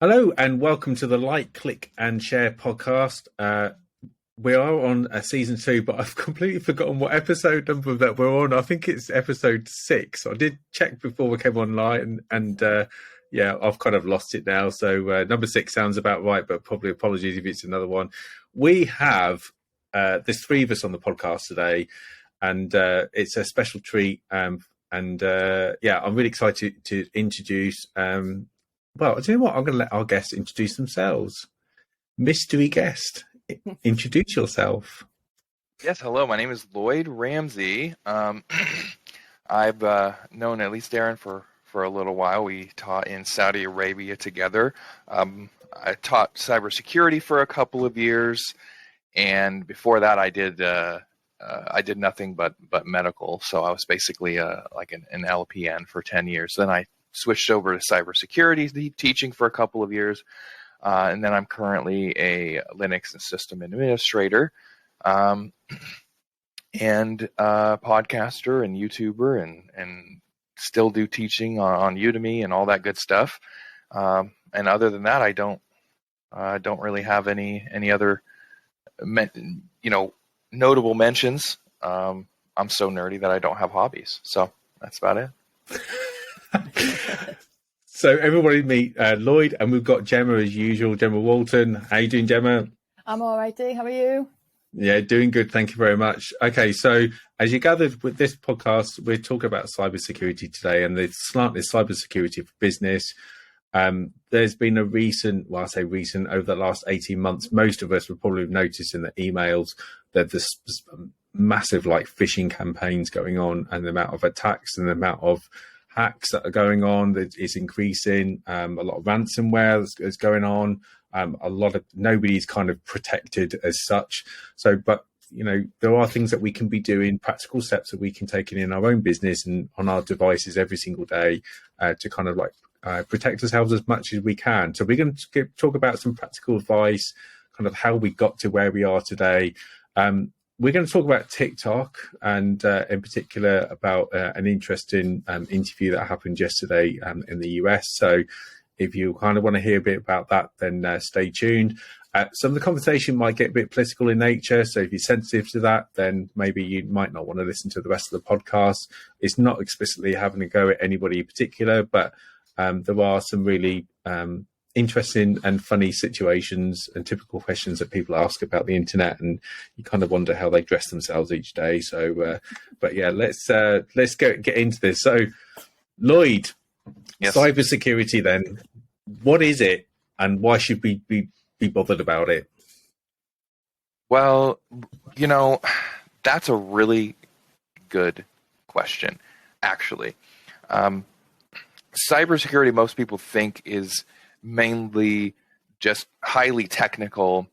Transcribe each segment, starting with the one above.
Hello and welcome to the Like, Click and Share podcast. We are on season 2, but I've completely forgotten what episode number that we're on. I think it's episode 6. I did check before we came online and yeah, I've kind of lost it now. So number 6 sounds about right, but probably apologies if it's another one. We have, there's 3 of us on the podcast today and it's a special treat. Yeah, I'm really excited to introduce well, do you know what? I'm going to let our guests introduce themselves. Mystery guest, introduce yourself. Yes, hello. My name is Lloyd Ramsey. I've known at least Darren for a little while. We taught in Saudi Arabia together. I taught cybersecurity for a couple of years, and before that, I did nothing but medical. So I was basically like an LPN for 10 years. Then I switched over to cybersecurity teaching for a couple of years, and then I'm currently a Linux and system administrator, and podcaster and YouTuber, and still do teaching on Udemy and all that good stuff. And other than that, I don't really have any other notable mentions. I'm so nerdy that I don't have hobbies. So that's about it. So everybody meet Lloyd, and we've got Gemma as usual, Gemma Walton. How you doing, Gemma? I'm all right, Dee. How are you? Yeah, doing good. Thank you very much. Okay, so as you gathered with this podcast, we're talking about cybersecurity today, and the slant is cybersecurity for business. There's been a recent, well, I say recent, over the last 18 months, most of us will probably have noticed in the emails that there's massive like phishing campaigns going on, and the amount of attacks and the amount of hacks that are going on that is increasing. A lot of ransomware is going on. A lot of nobody's kind of protected as such. So, but there are things that we can be doing, practical steps that we can take in our own business and on our devices every single day to kind of like protect ourselves as much as we can. So we're going to talk about some practical advice, kind of how we got to where we are today. We're going to talk about TikTok and in particular about an interesting interview that happened yesterday in the US. So if you kind of want to hear a bit about that, then stay tuned. Some of the conversation might get a bit political in nature. So if you're sensitive to that, then maybe you might not want to listen to the rest of the podcast. It's not explicitly having a go at anybody in particular, but there are some really interesting and funny situations and typical questions that people ask about the internet, and you kind of wonder how they dress themselves each day. So, but yeah, let's get into this. So, Lloyd, yes. Cybersecurity. Then, what is it, and why should we be bothered about it? Well, that's a really good question, actually. Cybersecurity, most people think, is mainly just highly technical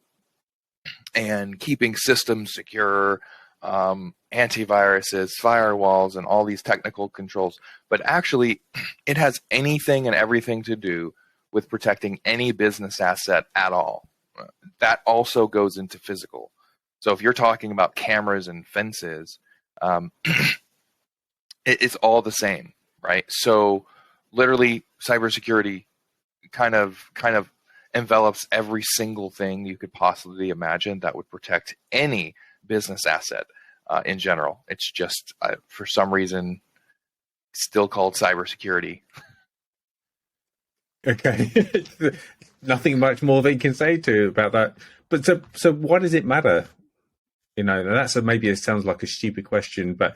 and keeping systems secure, antiviruses, firewalls, and all these technical controls. But actually, it has anything and everything to do with protecting any business asset at all. That also goes into physical. So if you're talking about cameras and fences, it's all the same, right? So literally, cybersecurity kind of envelops every single thing you could possibly imagine that would protect any business asset in general. It's just, for some reason, still called cybersecurity. Okay. Nothing much more that you can say about that. But so why does it matter? That's maybe it sounds like a stupid question, but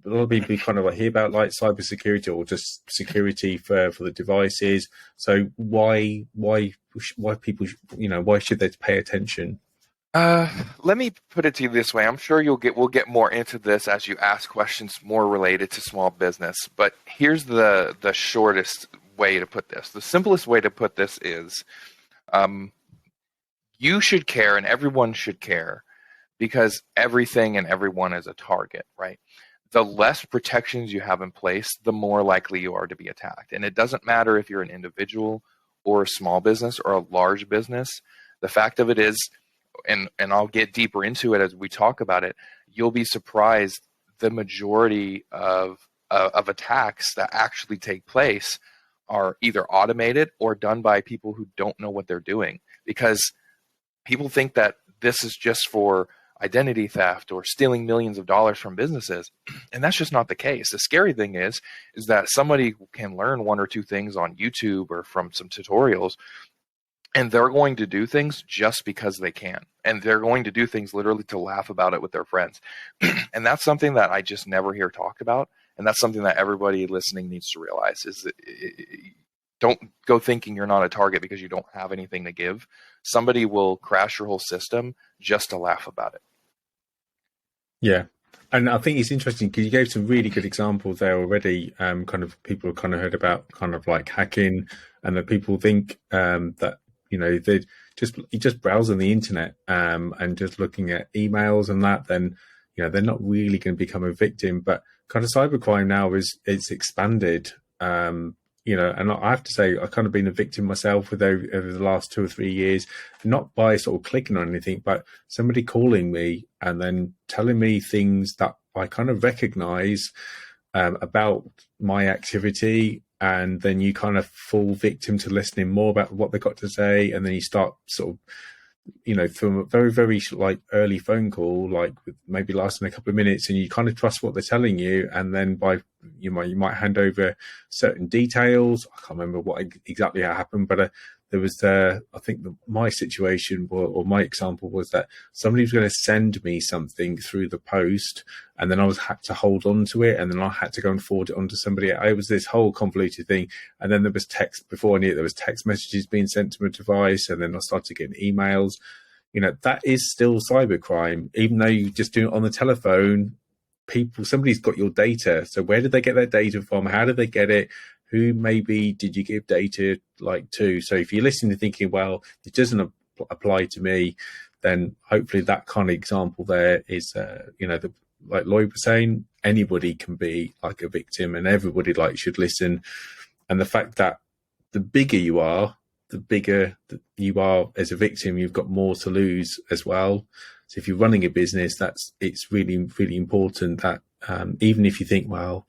a lot of people kind of hear about like cybersecurity or just security for the devices. So why people, why should they pay attention? Let me put it to you this way. I'm sure we'll get more into this as you ask questions more related to small business. But here's the shortest way to put this. The simplest way to put this is, you should care and everyone should care because everything and everyone is a target, right? The less protections you have in place, the more likely you are to be attacked. And it doesn't matter if you're an individual or a small business or a large business. The fact of it is, and I'll get deeper into it as we talk about it, you'll be surprised the majority of attacks that actually take place are either automated or done by people who don't know what they're doing, because people think that this is just for identity theft or stealing millions of dollars from businesses. And that's just not the case. The scary thing is that somebody can learn one or two things on YouTube or from some tutorials, and they're going to do things just because they can. And they're going to do things literally to laugh about it with their friends. And that's something that I just never hear talked about. And that's something that everybody listening needs to realize, is that don't go thinking you're not a target because you don't have anything to give. Somebody will crash your whole system just to laugh about it. Yeah. And I think it's interesting because you gave some really good examples there already. Kind of people have kind of heard about kind of like hacking, and that people think that, you know, they just browsing the internet and just looking at emails and that, then, you know, they're not really going to become a victim. But kind of cybercrime now it's expanded. You know, and I have to say, I've kind of been a victim myself over the last 2 or 3 years, not by sort of clicking on anything, but somebody calling me and then telling me things that I kind of recognize about my activity. And then you kind of fall victim to listening more about what they got to say. And then you start sort of, you know, from a very, very like early phone call, like with maybe lasting a couple of minutes, and you kind of trust what they're telling you. And then you might hand over certain details. I can't remember what exactly happened, but there was I think my situation or my example was that somebody was going to send me something through the post, and then I had to hold on to it, and then I had to go and forward it on to somebody. It was this whole convoluted thing. And then there was text before I knew it, there was text messages being sent to my device, and then I started getting emails. You know, that is still cybercrime, even though you just do it on the telephone. Somebody's got your data. So where did they get their data from? How did they get it? Who maybe did you give data like to? So if you're listening and thinking, well, it doesn't apply to me, then hopefully that kind of example there is, you know, like Lloyd was saying, anybody can be like a victim, and everybody like should listen. And the fact that the bigger you are, the bigger you are as a victim, you've got more to lose as well. So if you're running a business, it's really, really important that even if you think, well,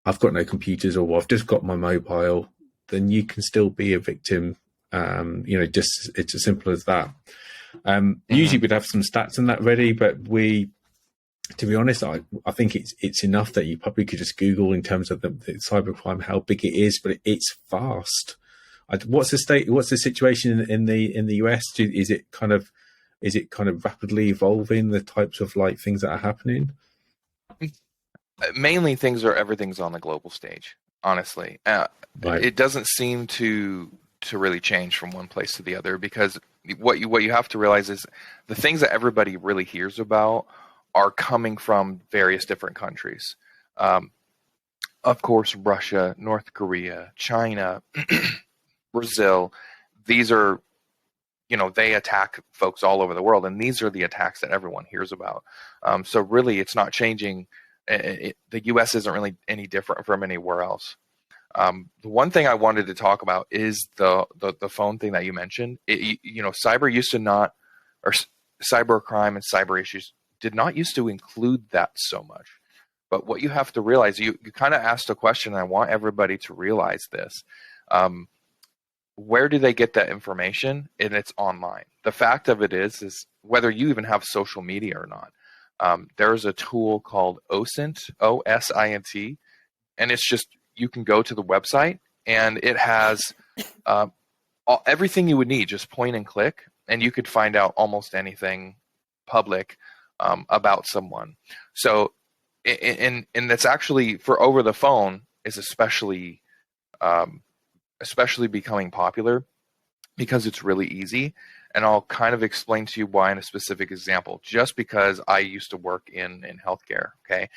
I've got no computers, or I've just got my mobile, then you can still be a victim. You know, just it's as simple as that. Usually we'd have some stats on that ready, but to be honest, I think it's enough that you probably could just Google in terms of the cybercrime, how big it is, but it's fast. What's the situation in the US? Is it kind of rapidly evolving, the types of like things that are happening? Mainly everything's on the global stage, honestly. Right. It doesn't seem to really change from one place to the other, because what you have to realize is the things that everybody really hears about are coming from various different countries. Of course, Russia, North Korea, China, Brazil. These are, you know, they attack folks all over the world, and these are the attacks that everyone hears about. So really, it's not changing. The U.S. isn't really any different from anywhere else. The one thing I wanted to talk about is the phone thing that you mentioned. You know, cybercrime and cyber issues did not used to include that so much. But what you have to realize, you kind of asked a question, and I want everybody to realize this. Where do they get that information? And it's online. The fact of it is whether you even have social media or not. There's a tool called OSINT, OSINT, and it's just, you can go to the website, and it has everything you would need, just point and click, and you could find out almost anything public about someone. So, and that's actually, for over the phone, is especially becoming popular because it's really easy. And I'll kind of explain to you why in a specific example, just because I used to work in healthcare, okay?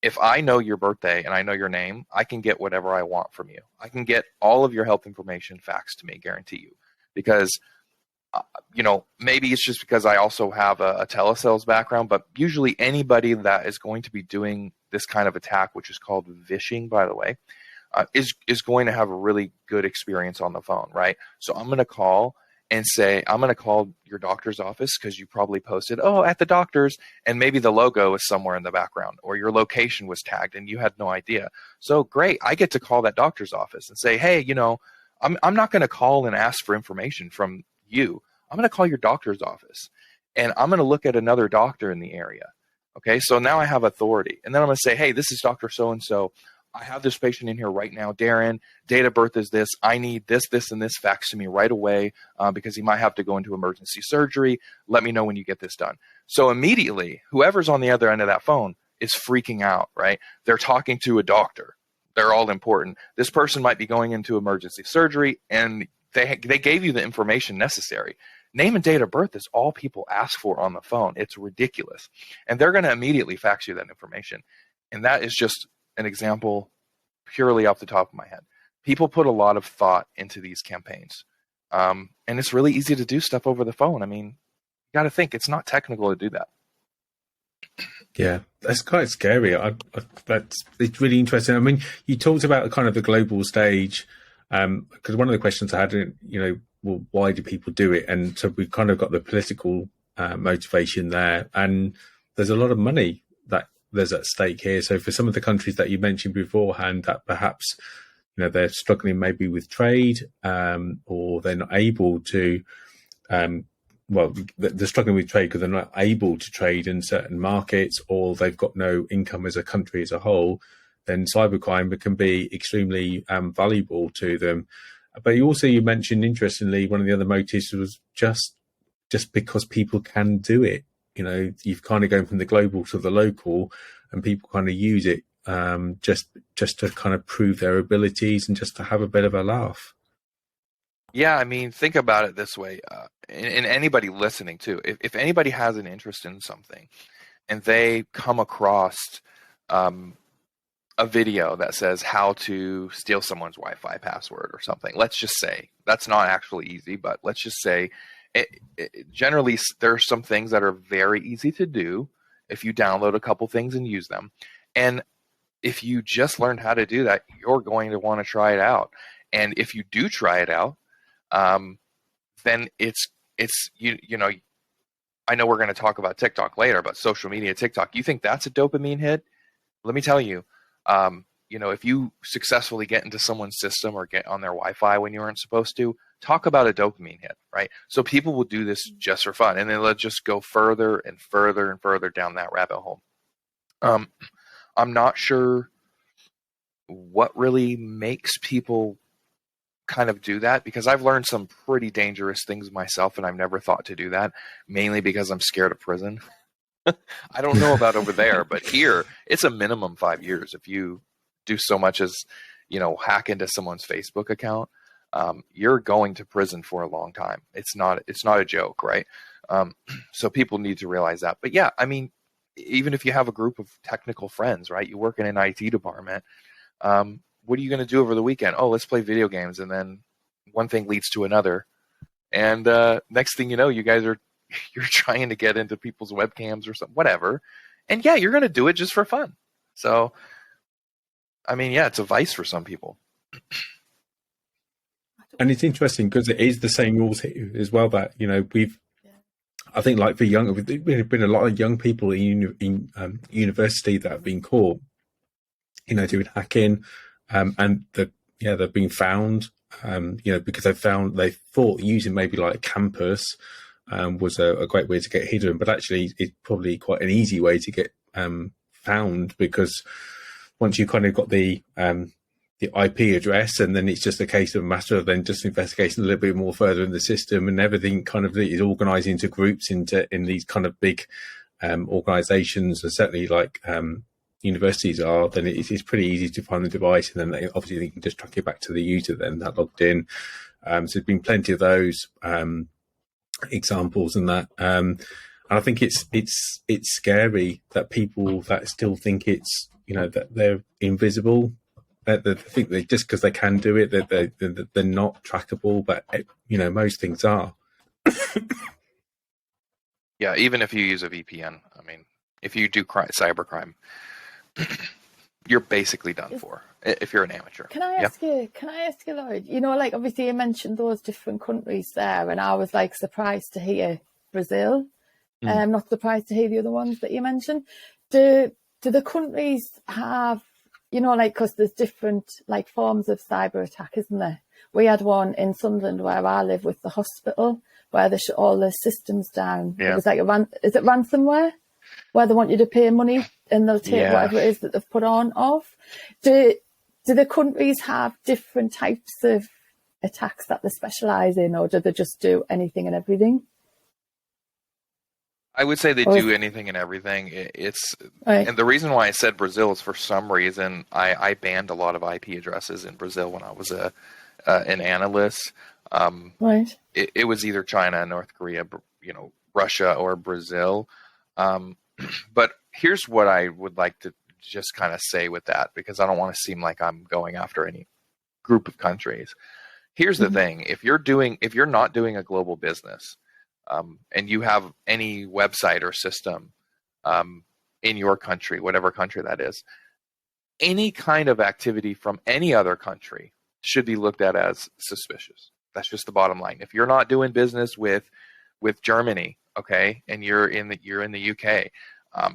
If I know your birthday and I know your name, I can get whatever I want from you. I can get all of your health information faxed to me, guarantee you. Because, you know, maybe it's just because I also have a telesales background, but usually anybody that is going to be doing this kind of attack, which is called vishing, by the way, is going to have a really good experience on the phone, right? So I'm going to call, and say, I'm going to call your doctor's office because you probably posted, oh, at the doctor's, and maybe the logo is somewhere in the background or your location was tagged and you had no idea. So great, I get to call that doctor's office and say, hey, I'm not going to call and ask for information from you. I'm going to call your doctor's office and I'm going to look at another doctor in the area. Okay, so now I have authority. And then I'm going to say, hey, this is Dr. So-and-so. I have this patient in here right now, Darren. Date of birth is this. I need this, this, and this faxed to me right away because he might have to go into emergency surgery. Let me know when you get this done. So immediately, whoever's on the other end of that phone is freaking out, right? They're talking to a doctor. They're all important. This person might be going into emergency surgery, and they gave you the information necessary. Name and date of birth is all people ask for on the phone. It's ridiculous. And they're going to immediately fax you that information. And that is just an example purely off the top of my head. People put a lot of thought into these campaigns. And it's really easy to do stuff over the phone. I mean, you got to think it's not technical to do that. Yeah, that's quite scary. It's really interesting. I mean, you talked about kind of the global stage, because one of the questions I had, well, why do people do it? And so we've kind of got the political motivation there, and there's a lot of money that there's at stake here. So for some of the countries that you mentioned beforehand, that perhaps they're struggling maybe with trade, or they're not able to. They're struggling with trade because they're not able to trade in certain markets, or they've got no income as a country as a whole. Then cybercrime can be extremely valuable to them. But you mentioned, interestingly, one of the other motives was just because people can do it. You've kind of gone from the global to the local, and people kind of use it just to kind of prove their abilities and just to have a bit of a laugh. Yeah, I mean, think about it this way, and anybody listening too. If anybody has an interest in something, and they come across a video that says how to steal someone's Wi-Fi password or something, let's just say that's not actually easy, but let's just say generally there are some things that are very easy to do if you download a couple things and use them. And if you just learned how to do that, you're going to want to try it out. And if you do try it out, then it's I know we're going to talk about TikTok later, but social media, TikTok, you think that's a dopamine hit? Let me tell you, if you successfully get into someone's system or get on their Wi-Fi when you weren't supposed to, talk about a dopamine hit, right? So people will do this just for fun, and then they'll just go further and further and further down that rabbit hole. I'm not sure what really makes people kind of do that, because I've learned some pretty dangerous things myself, and I've never thought to do that, mainly because I'm scared of prison. I don't know about over there, but here it's a minimum 5 years if you do so much as hack into someone's Facebook account. You're going to prison for a long time. It's not a joke, right? So people need to realize that. But yeah, I mean, even if you have a group of technical friends, right? You work in an IT department. What are you going to do over the weekend? Oh, let's play video games. And then one thing leads to another. And next thing you know, you're trying to get into people's webcams or something, whatever. And yeah, you're going to do it just for fun. So, I mean, yeah, it's a vice for some people. And it's interesting because it is the same rules here as well, that, I think like for there's been a lot of young people in university that have been caught, doing hacking. And they've been found, because they thought using maybe like campus was a great way to get hidden, but actually it's probably quite an easy way to get found, because once you kind of got the IP address, and then it's just a case of a matter of then just investigating a little bit more further in the system, and everything kind of is organized into groups in these kind of big organizations, and certainly like universities are, then it's pretty easy to find the device, and then they can just track it back to the user then that logged in. So there's been plenty of those examples and that. And I think it's scary that people that still think it's, that they're invisible, that they think they just because they can do it, that they're not trackable, but most things are. Yeah, even if you use a VPN, I mean, if you do cybercrime, you're basically done for if you're an amateur. Can I ask you, Lloyd, like obviously you mentioned those different countries there, and I was like surprised to hear Brazil. Not surprised to hear the other ones that you mentioned. Do the countries have, because there's different like forms of cyber attack, isn't there? We had one in Sunderland where I live with the hospital where they shut all the systems down. Yeah. It was like is it ransomware? Where they want you to pay money and they'll take whatever it is that they've put on off. Do the countries have different types of attacks that they specialise in, or do they just do anything and everything? I would say they do anything and everything. It's right. And the reason why I said Brazil is for some reason I banned a lot of IP addresses in Brazil when I was an analyst. Right. It was either China, North Korea, Russia, or Brazil. But here's what I would like to just kind of say with that, because I don't want to seem like I'm going after any group of countries. Here's the thing: if you're not doing a global business, and you have any website or system in your country, whatever country that is, any kind of activity from any other country should be looked at as suspicious. That's just the bottom line. If you're not doing business with Germany, okay, and you're in the UK,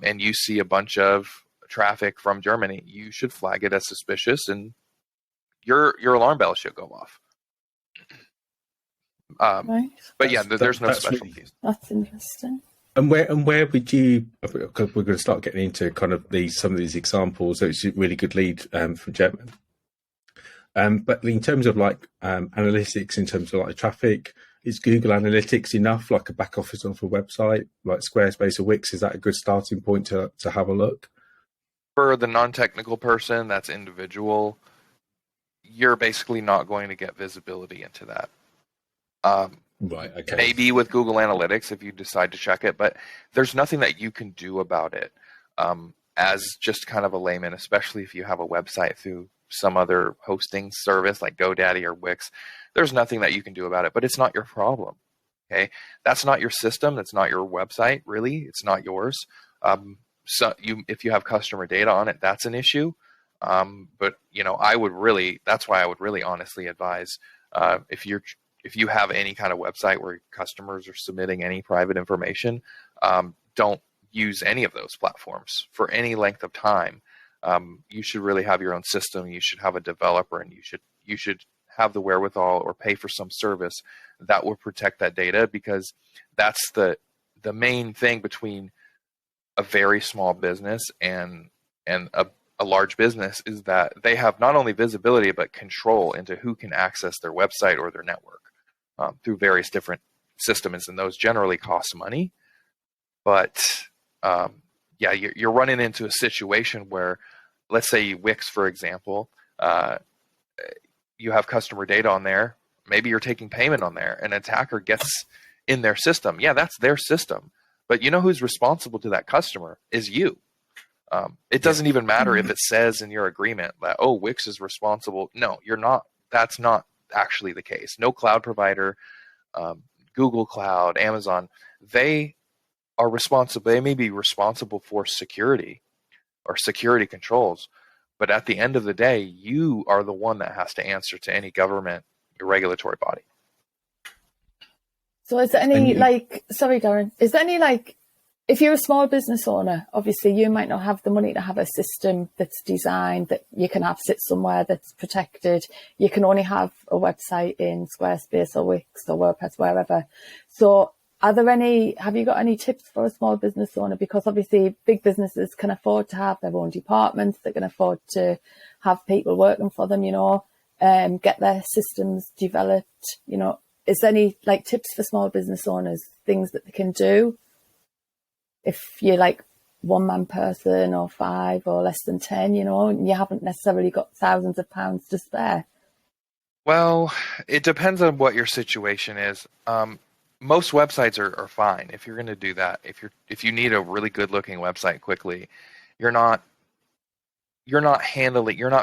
and you see a bunch of traffic from Germany, you should flag it as suspicious, and your alarm bell should go off. Right. But yeah, there's no specialties. That's interesting. And where would you? Because we're going to start getting into kind of some of these examples. So it's a really good lead from Gemma. But in terms of like analytics, in terms of like traffic, is Google Analytics enough? Like a back office off a website, like Squarespace or Wix, is that a good starting point to have a look? For the non-technical person, that's individual. You're basically not going to get visibility into that. Right. Okay. Maybe with Google Analytics if you decide to check it, but there's nothing that you can do about it as just kind of a layman, especially if you have a website through some other hosting service like GoDaddy or Wix. There's nothing that you can do about it, but it's not your problem. Okay, that's not your system. That's not your website. Really, it's not yours. If you have customer data on it, that's an issue. But that's why I would really honestly advise if you have any kind of website where customers are submitting any private information, don't use any of those platforms for any length of time. You should really have your own system. You should have a developer, and you should have the wherewithal or pay for some service that will protect that data, because that's the main thing between a very small business and a large business, is that they have not only visibility but control into who can access their website or their network through various different systems, and those generally cost money. But you're running into a situation where, let's say Wix, for example, you have customer data on there. Maybe you're taking payment on there. An attacker gets in their system. Yeah, that's their system. But you know who's responsible to that customer is you. It doesn't even matter if it says in your agreement that, Wix is responsible. No, you're not. That's not actually the case. No cloud provider, Google Cloud, Amazon, they are responsible. They may be responsible for security or security controls, but at the end of the day, you are the one that has to answer to any government or regulatory body. So is there any sorry, Darren, is there any if you're a small business owner, obviously you might not have the money to have a system that's designed that you can have sit somewhere that's protected. You can only have a website in Squarespace or Wix or WordPress, wherever. So have you got any tips for a small business owner? Because obviously big businesses can afford to have their own departments. They can afford to have people working for them, get their systems developed, Is there any tips for small business owners, things that they can do? If you're one man person or 5 or less than 10, and you haven't necessarily got thousands of pounds to spare. Well, it depends on what your situation is. Most websites are fine if you're going to do that. If you need a really good looking website quickly, you're not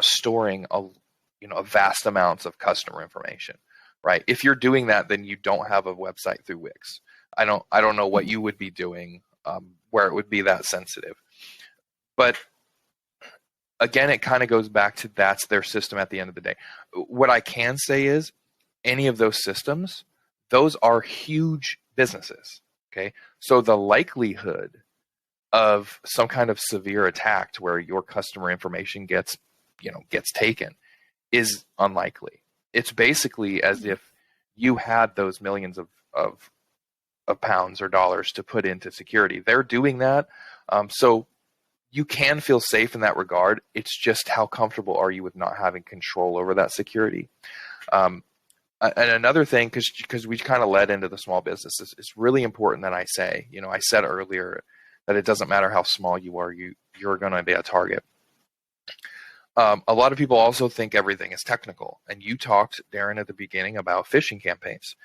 storing a vast amounts of customer information, right? If you're doing that, then you don't have a website through Wix. I don't know what you would be doing where it would be that sensitive. But again, it kind of goes back to that's their system at the end of the day. What I can say is any of those systems, those are huge businesses. Okay. So the likelihood of some kind of severe attack to where your customer information gets taken is unlikely. It's basically as if you had those millions of pounds or dollars to put into security. They're doing that. So you can feel safe in that regard. It's just how comfortable are you with not having control over that security? And another thing, because we kind of led into the small businesses, it's really important that I say, I said earlier that it doesn't matter how small you are, you're going to be a target. A lot of people also think everything is technical. And you talked, Darren, at the beginning about phishing campaigns.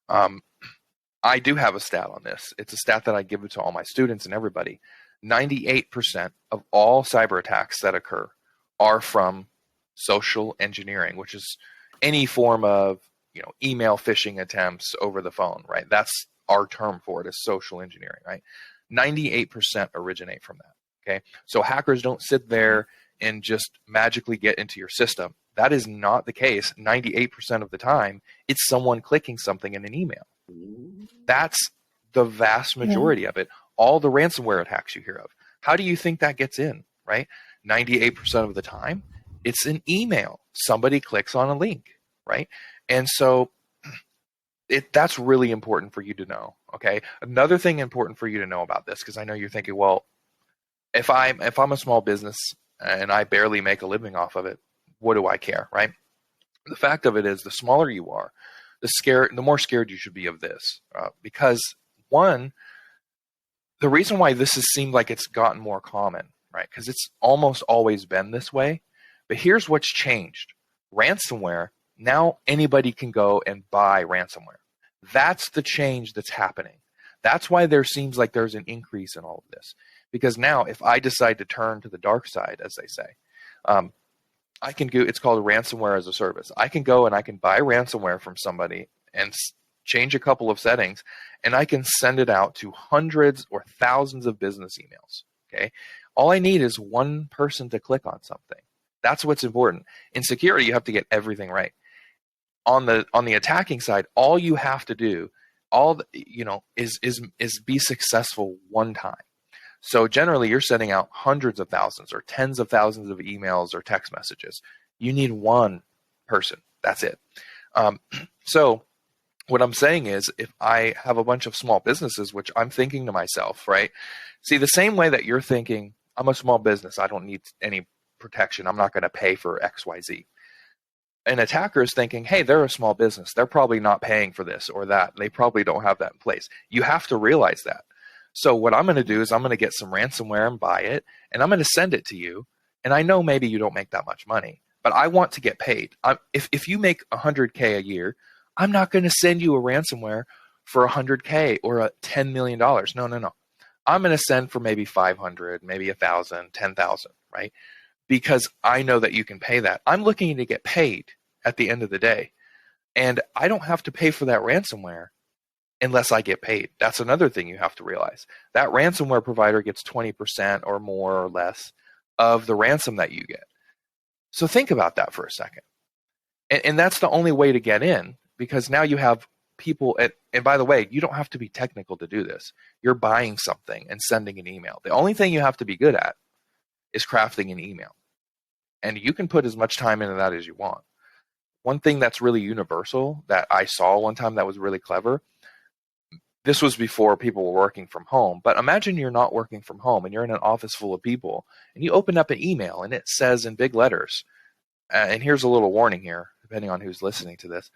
I do have a stat on this. It's a stat that I give to all my students and everybody. 98% of all cyber attacks that occur are from social engineering, which is any form of email phishing attempts over the phone, right? That's our term for it, is social engineering, right? 98% originate from that, okay? So hackers don't sit there and just magically get into your system. That is not the case. 98% of the time, it's someone clicking something in an email. That's the vast majority of it. All the ransomware attacks you hear of. How do you think that gets in, right? 98% of the time, it's an email. Somebody clicks on a link, right? And so that's really important for you to know, okay? Another thing important for you to know about this, because I know you're thinking, well, if I'm a small business and I barely make a living off of it, what do I care, right? The fact of it is, the smaller you are, the more scared you should be of this, because one, the reason why this has seemed like it's gotten more common, right? Because it's almost always been this way. But here's what's changed. Ransomware, now anybody can go and buy ransomware. That's the change that's happening. That's why there seems like there's an increase in all of this. Because now if I decide to turn to the dark side, as they say, I can go, it's called ransomware as a service. I can go and I can buy ransomware from somebody and change a couple of settings, and I can send it out to hundreds or thousands of business emails, okay? All I need is one person to click on something. That's what's important. In security, you have to get everything right. On the attacking side, all you have to do, is be successful one time. So generally, you're sending out hundreds of thousands or tens of thousands of emails or text messages. You need one person. That's it. So what I'm saying is, if I have a bunch of small businesses, which I'm thinking to myself, right? See, the same way that you're thinking, I'm a small business, I don't need any protection, I'm not going to pay for XYZ. An attacker is thinking, hey, they're a small business, they're probably not paying for this or that. They probably don't have that in place. You have to realize that. So what I'm going to do is I'm going to get some ransomware and buy it, and I'm going to send it to you. And I know maybe you don't make that much money, but I want to get paid. If you make $100K a year, I'm not going to send you a ransomware for $100K or a $10 million. No. I'm going to send for maybe 500, maybe 1,000, 10,000, right? Because I know that you can pay that. I'm looking to get paid at the end of the day. And I don't have to pay for that ransomware unless I get paid. That's another thing you have to realize. That ransomware provider gets 20% or more or less of the ransom that you get. So think about that for a second. And that's the only way to get in, because now you have people, and by the way, you don't have to be technical to do this. You're buying something and sending an email. The only thing you have to be good at is crafting an email. And you can put as much time into that as you want. One thing that's really universal that I saw one time that was really clever, this was before people were working from home, but imagine you're not working from home and you're in an office full of people and you open up an email and it says in big letters, and here's a little warning here, depending on who's listening to this.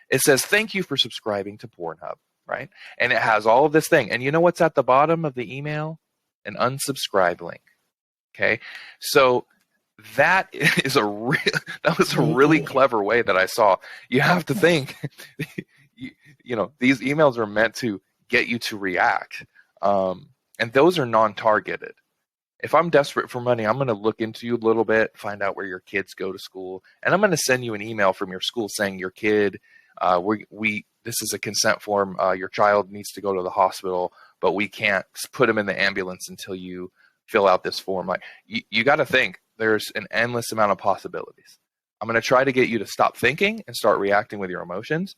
It says, thank you for subscribing to Pornhub, right? And it has all of this thing. And you know what's at the bottom of the email? An unsubscribe link, okay? So that was a really clever way that I saw. You have to think, these emails are meant to get you to react. And those are non-targeted. If I'm desperate for money, I'm going to look into you a little bit, find out where your kids go to school, and I'm going to send you an email from your school saying your kid, this is a consent form, your child needs to go to the hospital, but we can't put him in the ambulance until you fill out this form. You got to think, there's an endless amount of possibilities. I'm going to try to get you to stop thinking and start reacting with your emotions.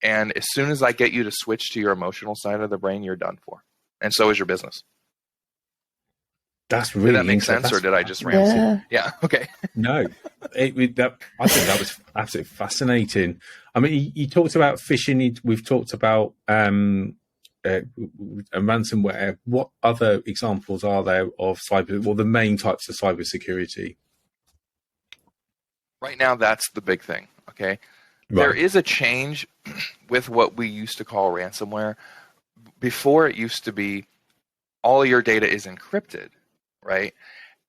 And as soon as I get you to switch to your emotional side of the brain, you're done for. And so is your business. That's really did that make sense, or did I just rant? Yeah. Okay. No, I think that was absolutely fascinating. I mean, you talked about phishing. We've talked about ransomware. What other examples are there of cyber? Well, the main types of cybersecurity. Right now, that's the big thing. Okay. Right. There is a change with what we used to call ransomware. Before, it used to be all your data is encrypted, right?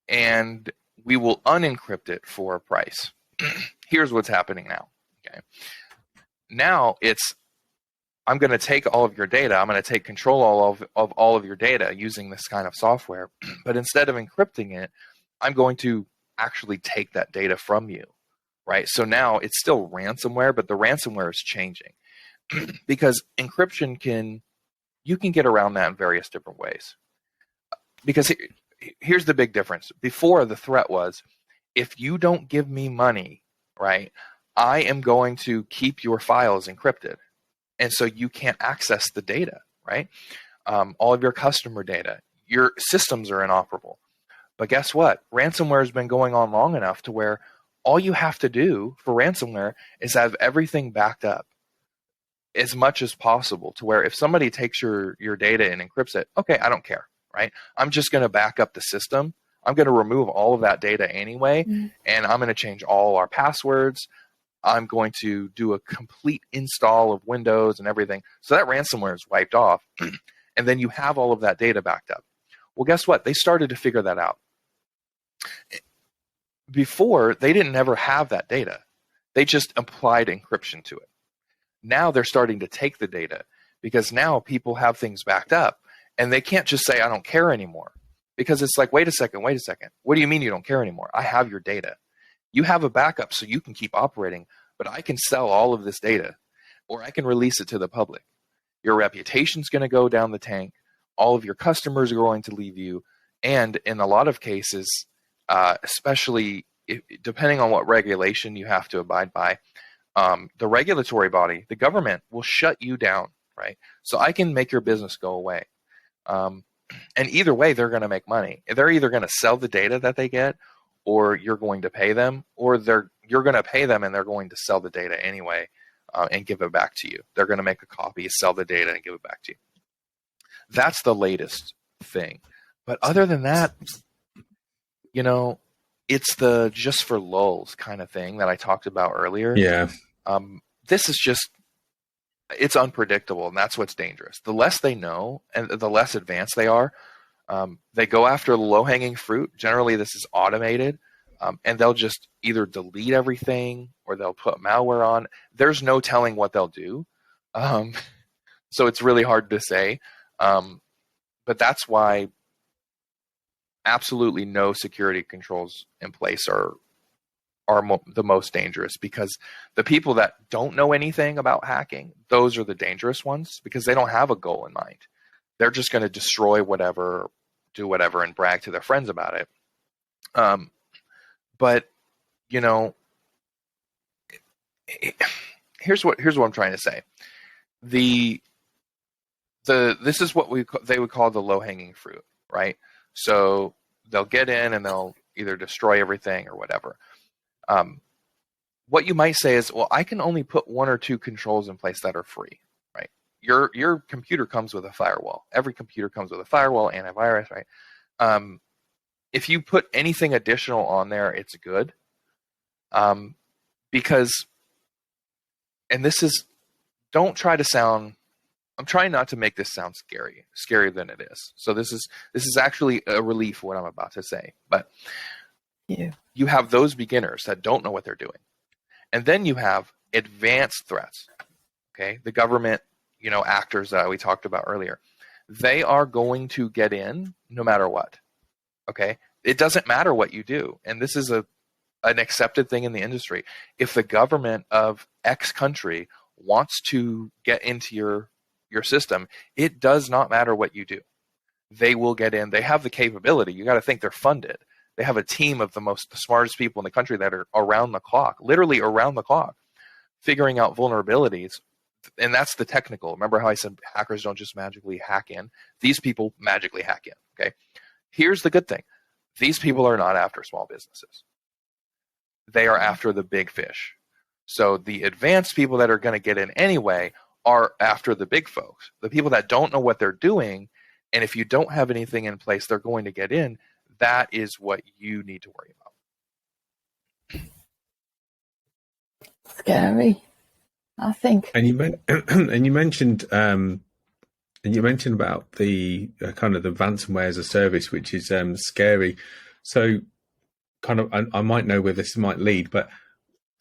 And we will unencrypt it for a price. Here's what's happening now. Okay. Now it's, I'm going to take all of your data. I'm going to take control of all of your data using this kind of software. But instead of encrypting it, I'm going to actually take that data from you, right? So now it's still ransomware, but the ransomware is changing because encryption you can get around that in various different ways. Because here's the big difference. Before, the threat was, if you don't give me money, right, I am going to keep your files encrypted. And so you can't access the data, right? All of your customer data, your systems are inoperable. But guess what? Ransomware has been going on long enough to where all you have to do for ransomware is have everything backed up as much as possible, to where if somebody takes your data and encrypts it, okay, I don't care. Right? I'm just going to back up the system. I'm going to remove all of that data anyway, and I'm going to change all our passwords. I'm going to do a complete install of Windows and everything. So that ransomware is wiped off, and then you have all of that data backed up. Well, guess what? They started to figure that out. Before, they didn't ever have that data. They just applied encryption to it. Now they're starting to take the data, because now people have things backed up. And they can't just say, I don't care anymore. Because it's like, wait a second. What do you mean you don't care anymore? I have your data. You have a backup so you can keep operating, but I can sell all of this data, or I can release it to the public. Your reputation's going to go down the tank. All of your customers are going to leave you. And in a lot of cases, especially depending on what regulation you have to abide by, the regulatory body, the government, will shut you down, right? So I can make your business go away. And either way, they're going to make money. They're either going to sell the data that they get, or you're going to pay them, or you're going to pay them and they're going to sell the data anyway and give it back to you. They're going to make a copy, sell the data, and give it back to you. That's the latest thing. But other than that, it's the just for lulz kind of thing that I talked about earlier. Yeah. This is just, it's unpredictable, and that's what's dangerous. The less they know and the less advanced they are, they go after the low-hanging fruit. Generally, this is automated, and they'll just either delete everything or they'll put malware on. There's no telling what they'll do. So it's really hard to say. But that's why absolutely no security controls in place are the most dangerous, because the people that don't know anything about hacking, those are the dangerous ones, because they don't have a goal in mind. They're just going to destroy whatever, do whatever, and brag to their friends about it. But here's what I'm trying to say. This is what they would call the low-hanging fruit, right? So they'll get in and they'll either destroy everything or whatever. What you might say is, well, I can only put one or two controls in place that are free, right? Your computer comes with a firewall. Every computer comes with a firewall, antivirus, right? If you put anything additional on there, it's good. Because, and this is, don't try to sound, I'm trying not to make this sound scarier than it is. So this is actually a relief, what I'm about to say. But you have those beginners that don't know what they're doing. And then you have advanced threats. Okay, the government, actors that we talked about earlier, they are going to get in no matter what. Okay, it doesn't matter what you do, and this is an accepted thing in the industry. If the government of X country wants to get into your system, it does not matter what you do. They will get in. They have the capability. You got to think they're funded. They have a team of the smartest people in the country that are around the clock, literally around the clock, figuring out vulnerabilities. And that's the technical. Remember how I said hackers don't just magically hack in? These people magically hack in, okay? Here's the good thing. These people are not after small businesses. They are after the big fish. So the advanced people that are going to get in anyway are after the big folks. The people that don't know what they're doing, and if you don't have anything in place, they're going to get in. That is what you need to worry about. Scary, I think. And you mentioned about the kind of the ransomware as a service, which is scary. So, kind of, I might know where this might lead, but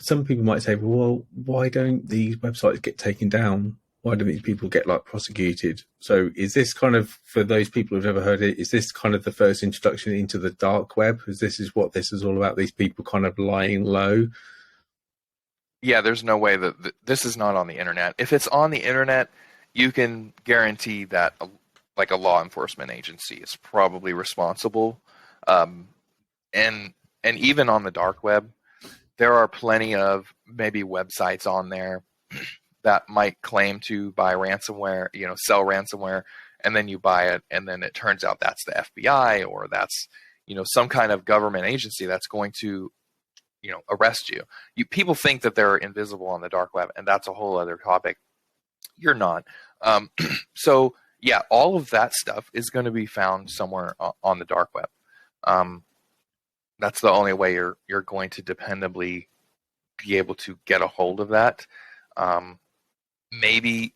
some people might say, well, why don't these websites get taken down? Why don't these people get prosecuted? So is this kind of, for those people who've never heard it, is this kind of the first introduction into the dark web? Is this what this is all about? These people kind of lying low? Yeah, there's no way that this is not on the internet. If it's on the internet, you can guarantee that a law enforcement agency is probably responsible. And even on the dark web, there are plenty of maybe websites on there that might claim to buy ransomware, sell ransomware, and then you buy it, and then it turns out that's the FBI or that's, some kind of government agency that's going to, arrest you. People think that they're invisible on the dark web, and that's a whole other topic. You're not. So yeah, all of that stuff is going to be found somewhere on the dark web. That's the only way you're going to dependably be able to get a hold of that. Maybe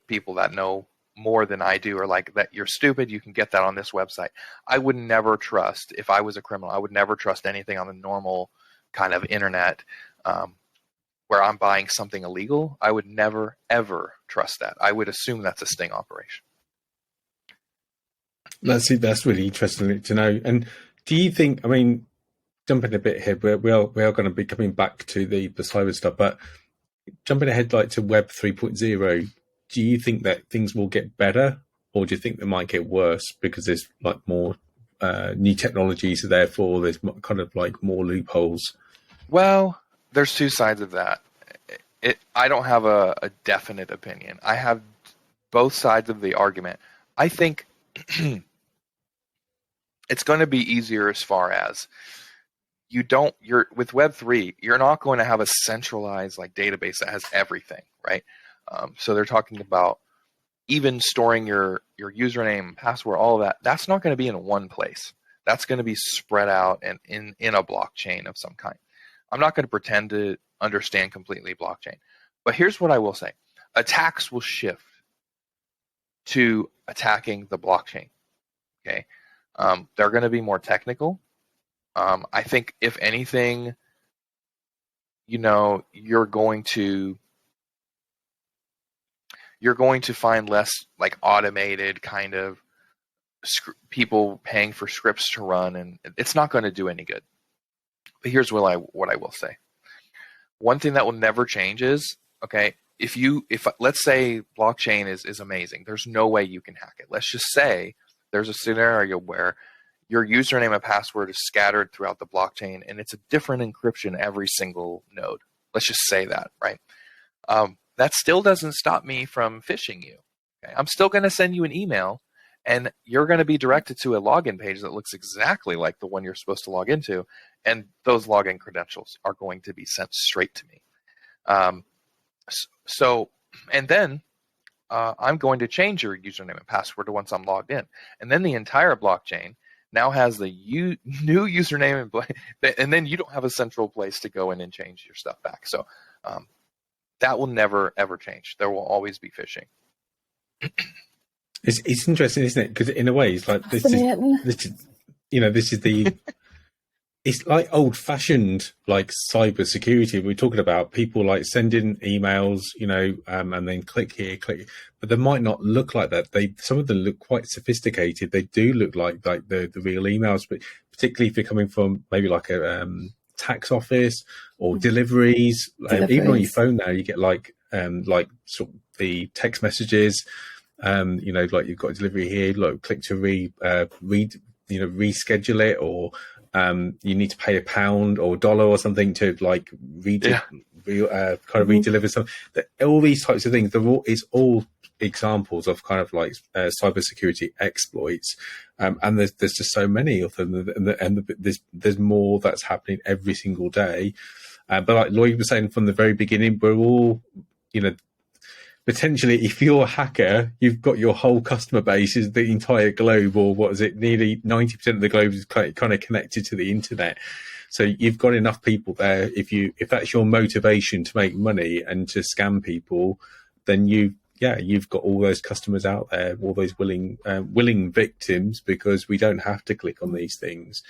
people that know more than I do are like, that you're stupid, you can get that on this website. I would never trust, if I was a criminal, I would never trust anything on the normal kind of internet where I'm buying something illegal. I would never, ever trust that. I would assume that's a sting operation. That's really interesting to know. And do you think, jumping a bit here, we are going to be coming back to the cyber stuff, but jumping ahead to Web 3.0, do you think that things will get better, or do you think they might get worse because there's more new technologies, so therefore there's kind of more loopholes? Well, there's two sides of that. I don't have a definite opinion. I have both sides of the argument. I think it's going to be easier as far as you're with Web3, you're not going to have a centralized database that has everything, right? So they're talking about even storing your username, password, all of that. That's not going to be in one place. That's going to be spread out and in a blockchain of some kind. I'm not going to pretend to understand completely blockchain, but here's what I will say. Attacks will shift to attacking the blockchain. Okay. They're going to be more technical. I think if anything, you're going to find less automated kind of people paying for scripts to run, and it's not going to do any good. But here's what I will say. One thing that will never change is, okay, if let's say blockchain is amazing, there's no way you can hack it. Let's just say there's a scenario where your username and password is scattered throughout the blockchain and it's a different encryption every single node. Let's just say that, right? That still doesn't stop me from phishing you. Okay? I'm still going to send you an email, and you're going to be directed to a login page that looks exactly like the one you're supposed to log into, and those login credentials are going to be sent straight to me. And then I'm going to change your username and password once I'm logged in, and then the entire blockchain now has the new username and then you don't have a central place to go in and change your stuff back. So that will never ever change. There will always be phishing. It's interesting, isn't it? Because in a way, it's this is the it's old-fashioned cyber security. We're talking about people sending emails, and then click here, but they might not look like that. Some of them look quite sophisticated. They do look like the real emails, but particularly if you're coming from maybe a tax office or deliveries. Even on your phone now, you get sort of the text messages. You've got a delivery here. Click to read reschedule it, or you need to pay £1 or $1 or something to like redeliver something. All these types of things, it's all examples of kind of like cybersecurity exploits, and there's just so many of them, and there's more that's happening every single day. But like Lloyd was saying from the very beginning, we're all, potentially, if you're a hacker, you've got your whole customer base is the entire globe, or what is it? Nearly 90% of the globe is kind of connected to the internet. So you've got enough people there. If that's your motivation to make money and to scam people, then you've got all those customers out there, all those willing victims, because we don't have to click on these things.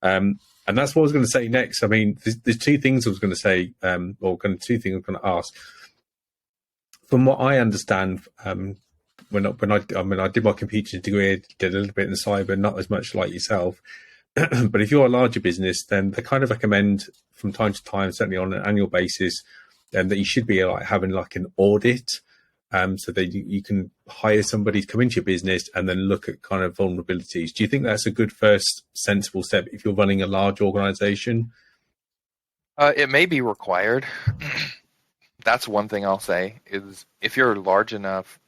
And that's what I was going to say next. I mean, there's two things I was going to say, two things I'm going to ask. From what I understand, when I did my computer degree, I did a little bit in cyber, not as much like yourself. But if you're a larger business, then they kind of recommend from time to time, certainly on an annual basis, that you should be like having like an audit, so that you can hire somebody to come into your business and then look at kind of vulnerabilities. Do you think that's a good first sensible step if you're running a large organization? It may be required. That's one thing I'll say, is if you're large enough,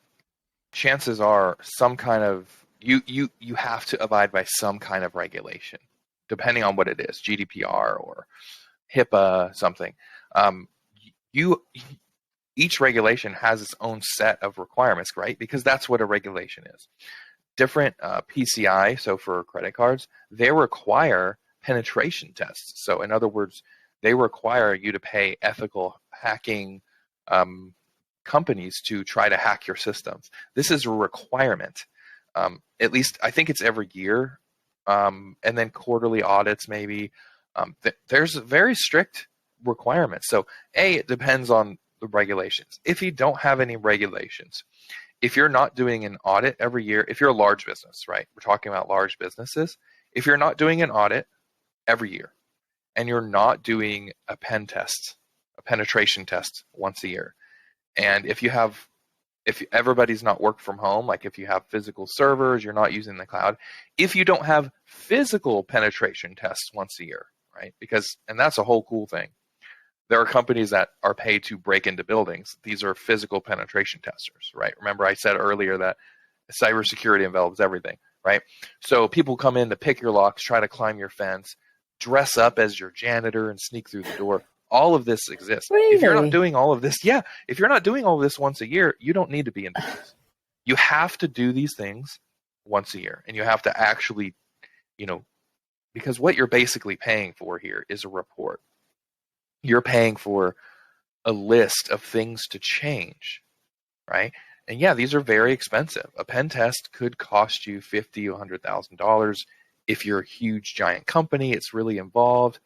chances are some kind of you have to abide by some kind of regulation, depending on what it is, GDPR or HIPAA, something. Each regulation has its own set of requirements, right? Because that's what a regulation is. Different PCI, so for credit cards, they require penetration tests. So in other words, they require you to pay ethical hacking companies to try to hack your systems. This is a requirement. At least I think it's every year, and then quarterly audits maybe. There's very strict requirements. So it depends on the regulations. If you don't have any regulations, if you're not doing an audit every year, if you're a large business, right? We're talking about large businesses. If you're not doing an audit every year, and you're not doing a pen test, a penetration test once a year, and if everybody's not work from home, like if you have physical servers, you're not using the cloud, if you don't have physical penetration tests once a year, right? And that's a whole cool thing. There are companies that are paid to break into buildings. These are physical penetration testers, right? Remember I said earlier that cybersecurity envelops everything, right? So people come in to pick your locks, try to climb your fence, dress up as your janitor and sneak through the door. All of this exists. Really? If you're not doing all of this, if you're not doing all of this once a year, you don't need to be in business. You have to do these things once a year, and you have to actually, because what you're basically paying for here is a report. You're paying for a list of things to change, right? And these are very expensive. A pen test could cost you $50,000 or $100,000. If you're a huge giant company, it's really involved.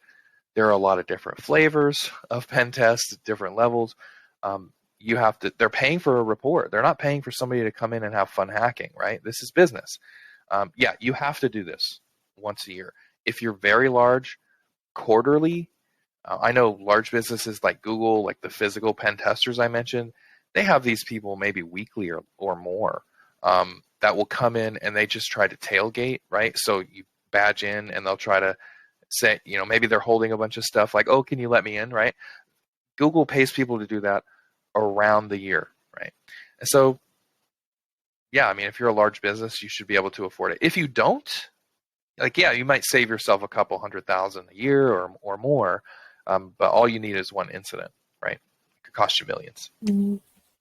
There are a lot of different flavors of pen tests, different levels. They're paying for a report. They're not paying for somebody to come in and have fun hacking, right? This is business. You have to do this once a year. If you're very large, quarterly. I know large businesses like Google, like the physical pen testers I mentioned, they have these people maybe weekly or more that will come in and they just try to tailgate, right? So you badge in and they'll try to say, maybe they're holding a bunch of stuff like, oh, can you let me in, right? Google pays people to do that around the year, right? And so, if you're a large business, you should be able to afford it. If you don't, you might save yourself a couple $100,000 a year or more, but all you need is one incident, right? It could cost you millions. Mm-hmm.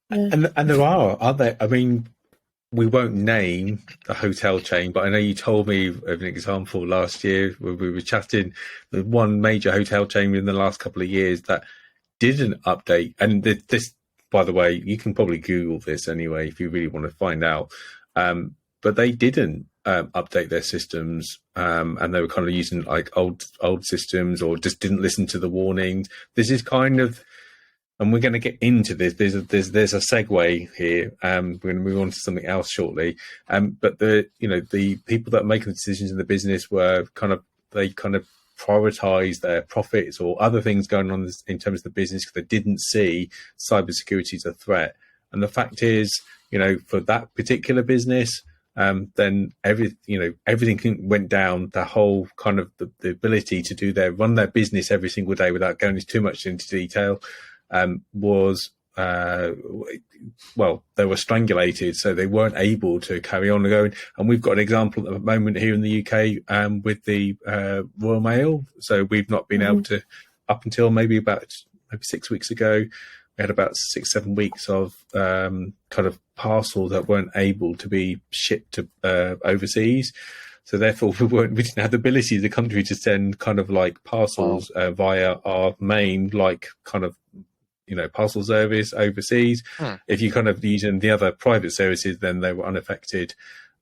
Yeah. And there are there? I mean, we won't name the hotel chain, but I know you told me of an example last year when we were chatting. The one major hotel chain in the last couple of years that didn't update, and this, by the way, you can probably Google this anyway if you really want to find out. But they didn't update their systems, and they were kind of using like old systems, or just didn't listen to the warnings. This is kind of, and we're going to get into this. There's a segue here. We're going to move on to something else shortly. But the people that are making the decisions in the business they prioritize their profits or other things going on in terms of the business because they didn't see cybersecurity as a threat. And the fact is, for that particular business, then everything went down. The whole kind of the ability to run their business every single day without going too much into detail was they were strangulated, so they weren't able to carry on going. And we've got an example at the moment here in the UK with the Royal Mail. So we've not been able to, up until maybe 6 weeks ago, we had about 6-7 weeks of kind of parcel that weren't able to be shipped to overseas. So therefore, we didn't have the ability as a country to send kind of like parcels via our main kind of parcel service overseas. If you kind of using the other private services, then they were unaffected.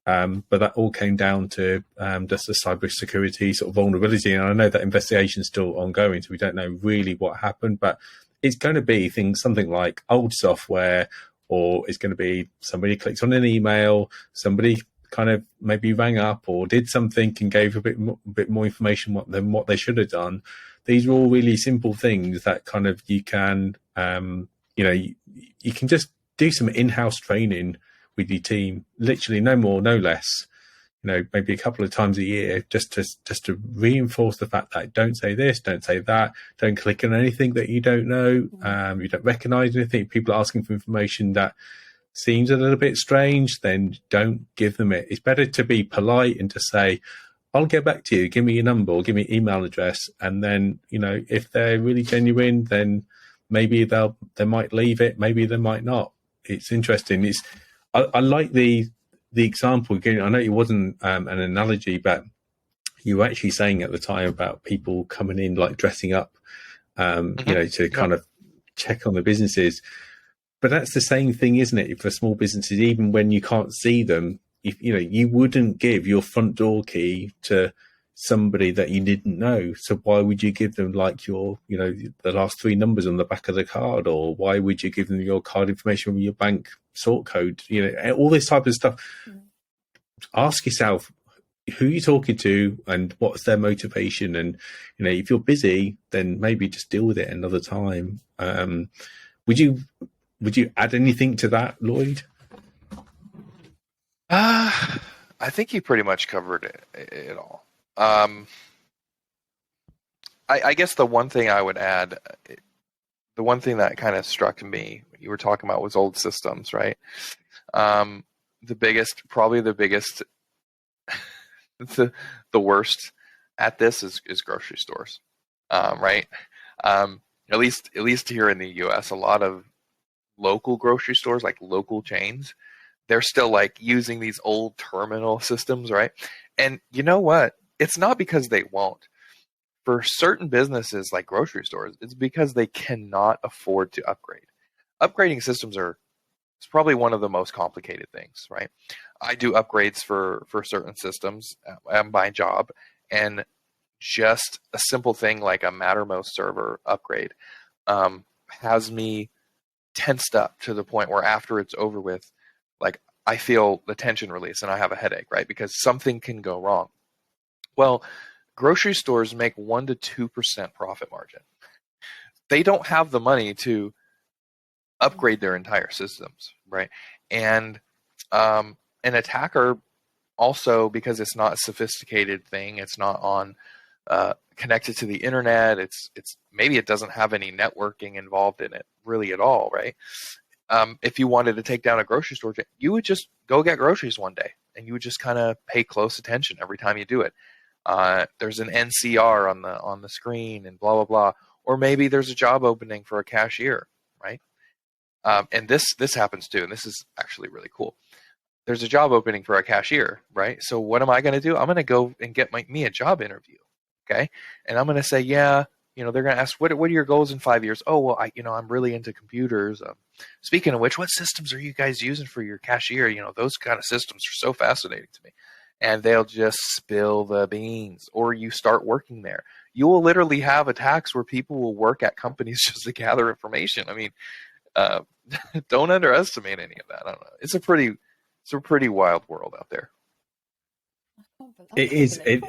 But that all came down to just a cybersecurity sort of vulnerability. And I know that investigation is still ongoing, so we don't know really what happened. But it's going to be something like old software, or it's going to be somebody clicked on an email, somebody kind of maybe rang up or did something and gave a bit more information than what they should have done. These are all really simple things that kind of you can, you can just do some in-house training with your team, literally no more, no less, maybe a couple of times a year, just to reinforce the fact that don't say this, don't say that, don't click on anything that you don't know, you don't recognize anything. People are asking for information that seems a little bit strange, then don't give them it. It's better to be polite and to say, I'll get back to you, give me your number or give me your email address. And then, if they're really genuine, then maybe they might leave it, maybe they might not. It's interesting. I like the example. Again, I know it wasn't an analogy, but you were actually saying at the time about people coming in like dressing up, to kind of check on the businesses. But that's the same thing, isn't it, for small businesses? Even when you can't see them, you wouldn't give your front door key to somebody that you didn't know. So why would you give them like your, the last 3 numbers on the back of the card? Or why would you give them your card information with your bank sort code? All this type of stuff. Ask yourself who you're talking to and what's their motivation. And, if you're busy, then maybe just deal with it another time. Would you add anything to that, Lloyd? I think you pretty much covered it all. I guess the one thing I would add, the one thing that kind of struck me, you were talking about, was old systems, right? The biggest, the worst at this is grocery stores, right? At least here in the U.S., a lot of local grocery stores, like local chains, they're still like using these old terminal systems, right? And you know what? It's not because they won't. For certain businesses like grocery stores, it's because they cannot afford to upgrade. Upgrading systems it's probably one of the most complicated things, right? I do upgrades for certain systems at my job, and just a simple thing like a Mattermost server upgrade has me tensed up to the point where after it's over with, like I feel the tension release and I have a headache, right? Because something can go wrong. Well, grocery stores make 1% to 2% profit margin. They don't have the money to upgrade their entire systems, right? And an attacker also, because it's not a sophisticated thing, it's not on connected to the internet, it's maybe it doesn't have any networking involved in it really at all, right? If you wanted to take down a grocery store, you would just go get groceries one day, and you would just kind of pay close attention every time you do it. There's an NCR on the screen and blah blah blah, or maybe there's a job opening for a cashier, right? And this happens too, and this is actually really cool. There's a job opening for a cashier, right? So what am I going to do? I'm going to go and get me a job interview, okay? And I'm going to say, yeah, they're going to ask, what are your goals in 5 years? Oh, well, I'm really into computers. Speaking of which, what systems are you guys using for your cashier? Those kind of systems are so fascinating to me. And they'll just spill the beans, or you start working there. You will literally have attacks where people will work at companies just to gather information. I mean, don't underestimate any of that. I don't know. It's a pretty wild world out there. It is. I'm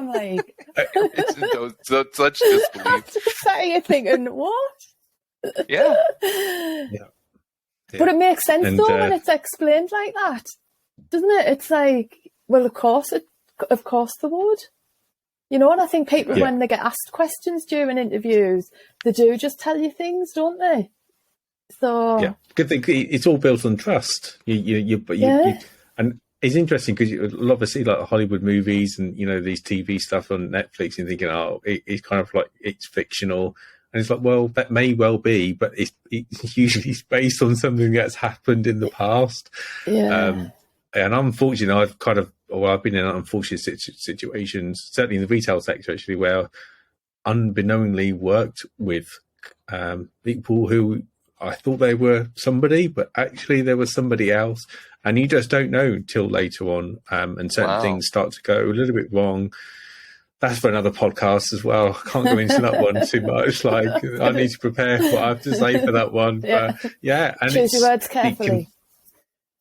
like, it's such disbelief. You're thinking, what? Yeah. But it makes sense though when it's explained like that, doesn't it? It's like, well, of course they would. You know, and I think people, when they get asked questions during interviews, they do just tell you things, don't they? So good thing. It's all built on trust. And it's interesting because you'll obviously like Hollywood movies and, you know, these TV stuff on Netflix and thinking, it's kind of like it's fictional. And it's like, well, that may well be, but it's usually based on something that's happened in the past. Yeah. And unfortunately, I've been in unfortunate situations, certainly in the retail sector, actually, where unbeknowingly worked with people who I thought they were somebody, but actually there was somebody else. And you just don't know until later on. And certain things start to go a little bit wrong. That's for another podcast as well. I can't go into that one too much. Like, I need to prepare what I have to say for that one. But and choose your words carefully.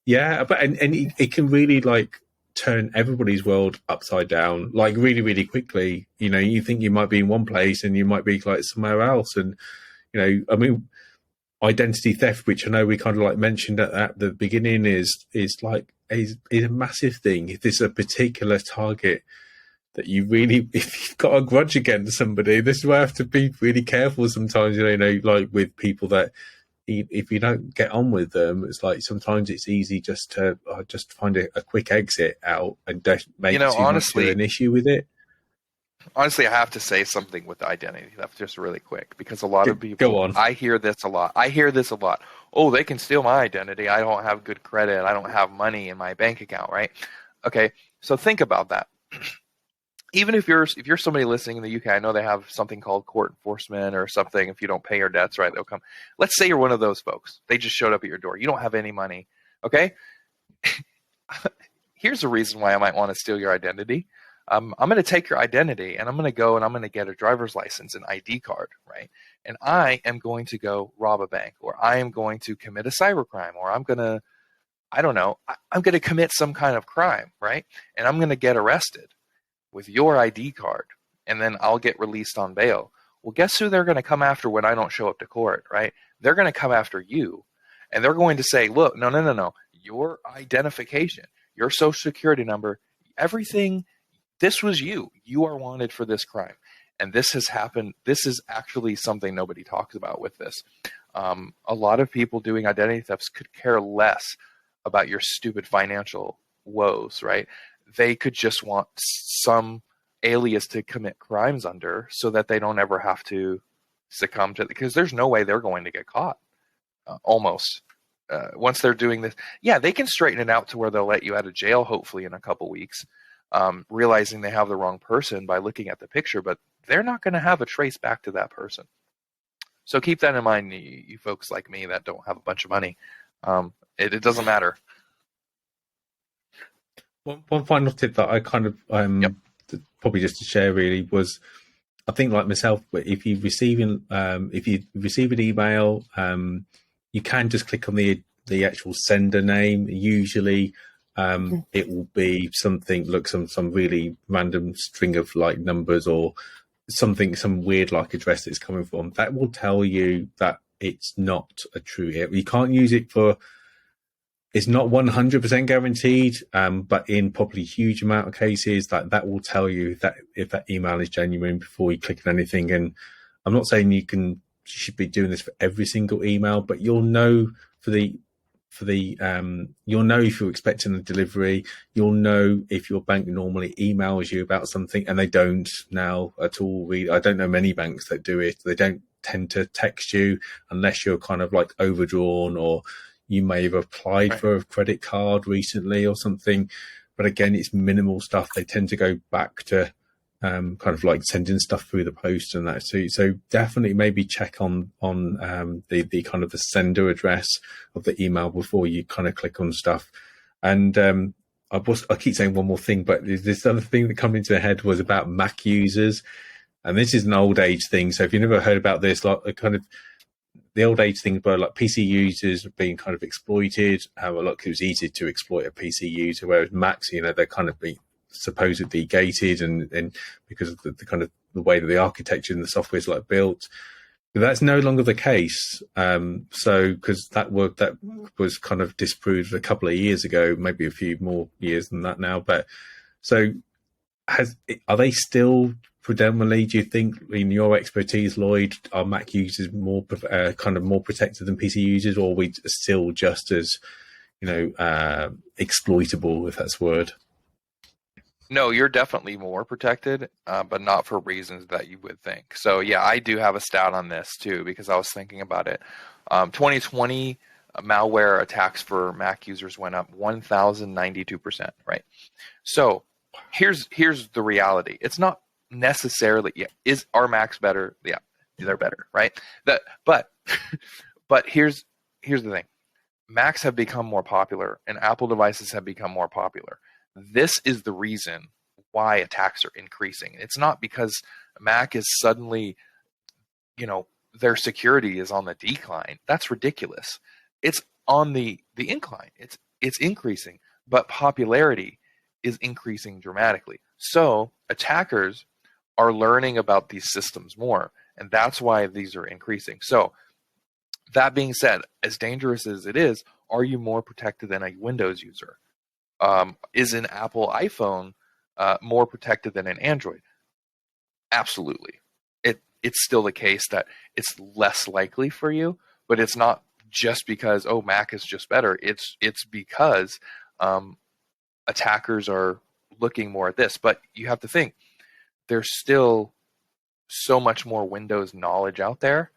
It can really like turn everybody's world upside down, like really, really quickly. You know, you think you might be in one place and you might be like somewhere else. And, you know, I mean, identity theft, which I know we kind of like mentioned at the beginning, is a massive thing. If there's a particular target that you really, if you've got a grudge against somebody, this is where I have to be really careful sometimes, you know, like with people that if you don't get on with them, it's like sometimes it's easy just to just find a quick exit out and don't make too much of an issue with it. Honestly, I have to say something with identity theft just really quick, because a lot of people, go on. I hear this a lot. Oh, they can steal my identity. I don't have good credit. I don't have money in my bank account, right? Okay, so think about that. Even if you're somebody listening in the UK, I know they have something called court enforcement or something. If you don't pay your debts, right, they'll come. Let's say you're one of those folks. They just showed up at your door. You don't have any money, okay? Here's the reason why I might want to steal your identity. I'm going to take your identity and I'm going to go and I'm going to get a driver's license, an ID card, right? And I am going to go rob a bank, or I am going to commit a cybercrime, or I'm going to, I'm going to commit some kind of crime, right? And I'm going to get arrested with your ID card, and then I'll get released on bail. Well, guess who they're going to come after when I don't show up to court, right? They're going to come after you, and they're going to say, look, no, your identification, your social security number, everything, this was you. You are wanted for this crime. And this has happened. This is actually something nobody talks about with this. A lot of people doing identity thefts could care less about your stupid financial woes, right? They could just want some alias to commit crimes under so that they don't ever have to succumb to it, because there's no way they're going to get caught. Once they're doing this, they can straighten it out to where they'll let you out of jail, hopefully in a couple weeks, realizing they have the wrong person by looking at the picture, but they're not going to have a trace back to that person. So keep that in mind, you folks like me that don't have a bunch of money. It doesn't matter. One final tip that I kind of probably just to share really was, I think like myself, if you receive an email, you can just click on the actual sender name. Usually, it will be something, some really random string of like numbers or something, some weird like address it's coming from. That will tell you that it's not a true email. You can't use it for. It's not 100% guaranteed, but in probably huge amount of cases, that will tell you that if that email is genuine before you click on anything. And I'm not saying you should be doing this for every single email, but you'll know you'll know if you're expecting a delivery. You'll know if your bank normally emails you about something, and they don't now at all. I don't know many banks that do it. They don't tend to text you unless you're kind of like overdrawn, or you may have applied for a credit card recently or something. But again, it's minimal stuff. They tend to go back to kind of like sending stuff through the post and that too. So definitely maybe check on the kind of the sender address of the email before you kind of click on stuff. And I keep saying one more thing, but this other thing that came into my head was about Mac users. And this is an old age thing. So if you've never heard about this, like kind of the old age thing where like PC users being kind of exploited, how it was easy to exploit a PC user, whereas Macs, they're kind of being supposedly gated and because of the kind of the way that the architecture and the software is like built. That's no longer the case. So because that was kind of disproved a couple of years ago, maybe a few more years than that now. But so are they still predominantly, do you think, in your expertise, Lloyd, are Mac users more kind of more protected than PC users, or are we still just as, exploitable, if that's the word? No, you're definitely more protected, but not for reasons that you would think. So yeah, I do have a stat on this too, because I was thinking about it. 2020 malware attacks for Mac users went up 1,092%, right? So here's the reality. It's not necessarily, are Macs better? Yeah, they're better, right? But here's the thing. Macs have become more popular and Apple devices have become more popular. This is the reason why attacks are increasing. It's not because Mac is suddenly, their security is on the decline. That's ridiculous. It's on the incline. It's increasing, but popularity is increasing dramatically. So attackers are learning about these systems more, and that's why these are increasing. So that being said, as dangerous as it is, are you more protected than a Windows user? Is an Apple iPhone more protected than an Android? Absolutely. It's still the case that it's less likely for you, but it's not just because, Mac is just better. It's because attackers are looking more at this. But you have to think, there's still so much more Windows knowledge out there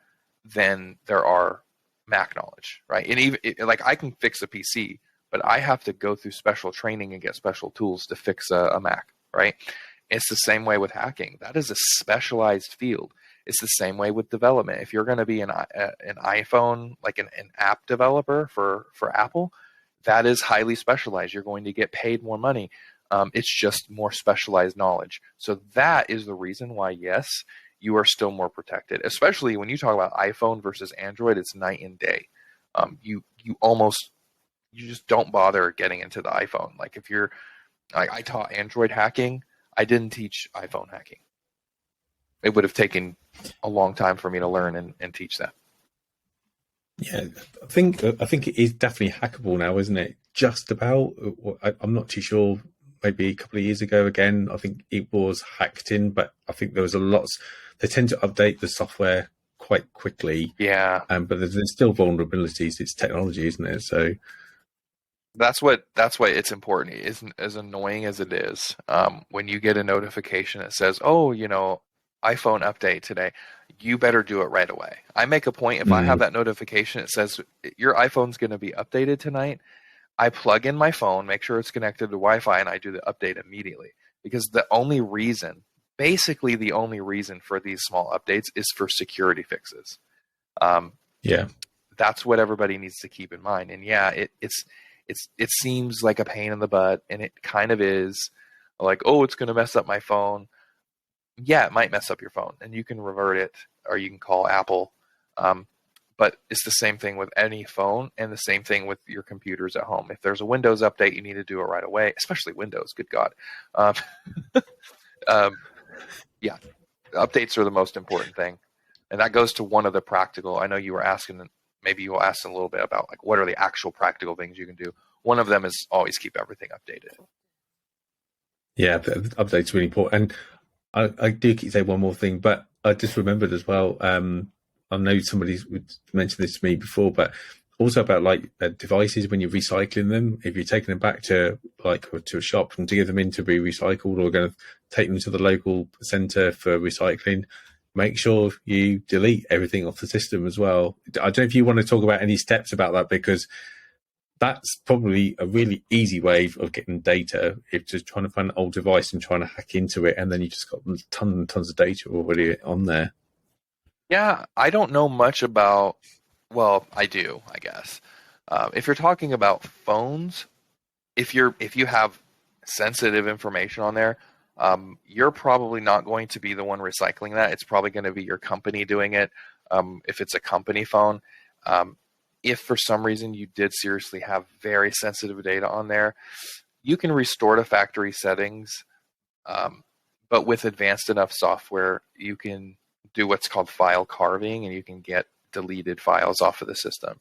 than there are Mac knowledge, right? And even like I can fix a PC, but I have to go through special training and get special tools to fix a Mac, right? It's the same way with hacking. That is a specialized field. It's the same way with development. If you're going to be an iPhone, like an app developer for Apple, that is highly specialized. You're going to get paid more money. It's just more specialized knowledge. So that is the reason why, yes, you are still more protected, especially when you talk about iPhone versus Android. It's night and day. You just don't bother getting into the iPhone. Like if you're, like I taught Android hacking, I didn't teach iPhone hacking. It would have taken a long time for me to learn and teach that. Yeah, I think it is definitely hackable now, isn't it? Just about. I'm not too sure. Maybe a couple of years ago, again, I think it was hacked in, but I think there was a lot. They tend to update the software quite quickly. Yeah. But there's still vulnerabilities. It's technology, isn't it? So that's why it's important. Isn't as annoying as it is. When you get a notification that says, iPhone update today, you better do it right away. I make a point, if I have that notification that says your iPhone's going to be updated tonight, I plug in my phone, make sure it's connected to Wi-Fi, and I do the update immediately. Because basically the only reason for these small updates is for security fixes. That's what everybody needs to keep in mind. And yeah, it seems like a pain in the butt, and it kind of is. Like, it's going to mess up my phone. Yeah, it might mess up your phone, and you can revert it, or you can call Apple. But it's the same thing with any phone, and the same thing with your computers at home. If there's a Windows update, you need to do it right away, especially Windows. Good God. Yeah, updates are the most important thing. And that goes to one of the practical. I know you were asking, maybe you will ask a little bit about like what are the actual practical things you can do. One of them is always keep everything updated. Yeah, the updates are really important. And I do keep saying one more thing, but I just remembered as well. I know somebody's mentioned this to me before, but also about like devices when you're recycling them. If you're taking them back to a shop and to give them in to be recycled, or going to take them to the local centre for recycling, make sure you delete everything off the system as well. I don't know if you want to talk about any steps about that, because that's probably a really easy way of getting data. If just trying to find an old device and trying to hack into it, and then you just got tons and tons of data already on there. Yeah, I don't know much about. Well, I do, I guess. If you're talking about phones, if you have sensitive information on there, you're probably not going to be the one recycling that. It's probably going to be your company doing it. If it's a company phone, if for some reason you did seriously have very sensitive data on there, you can restore to factory settings. But with advanced enough software, you can do what's called file carving, and you can get deleted files off of the system.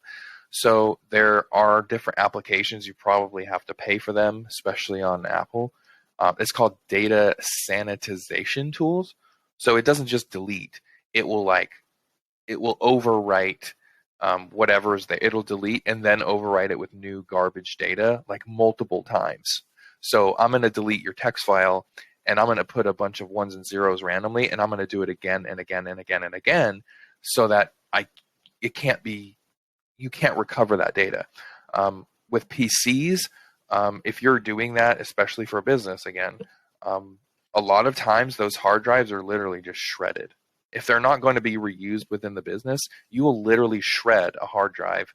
So there are different applications. You probably have to pay for them, especially on Apple. It's called data sanitization tools. So it doesn't just delete. It will overwrite whatever is there. It'll delete and then overwrite it with new garbage data like multiple times. So I'm going to delete your text file, and I'm going to put a bunch of ones and zeros randomly, and I'm going to do it again and again and again and again, so that you can't recover that data. With PCs, if you're doing that, especially for a business, again, a lot of times those hard drives are literally just shredded. If they're not going to be reused within the business, you will literally shred a hard drive,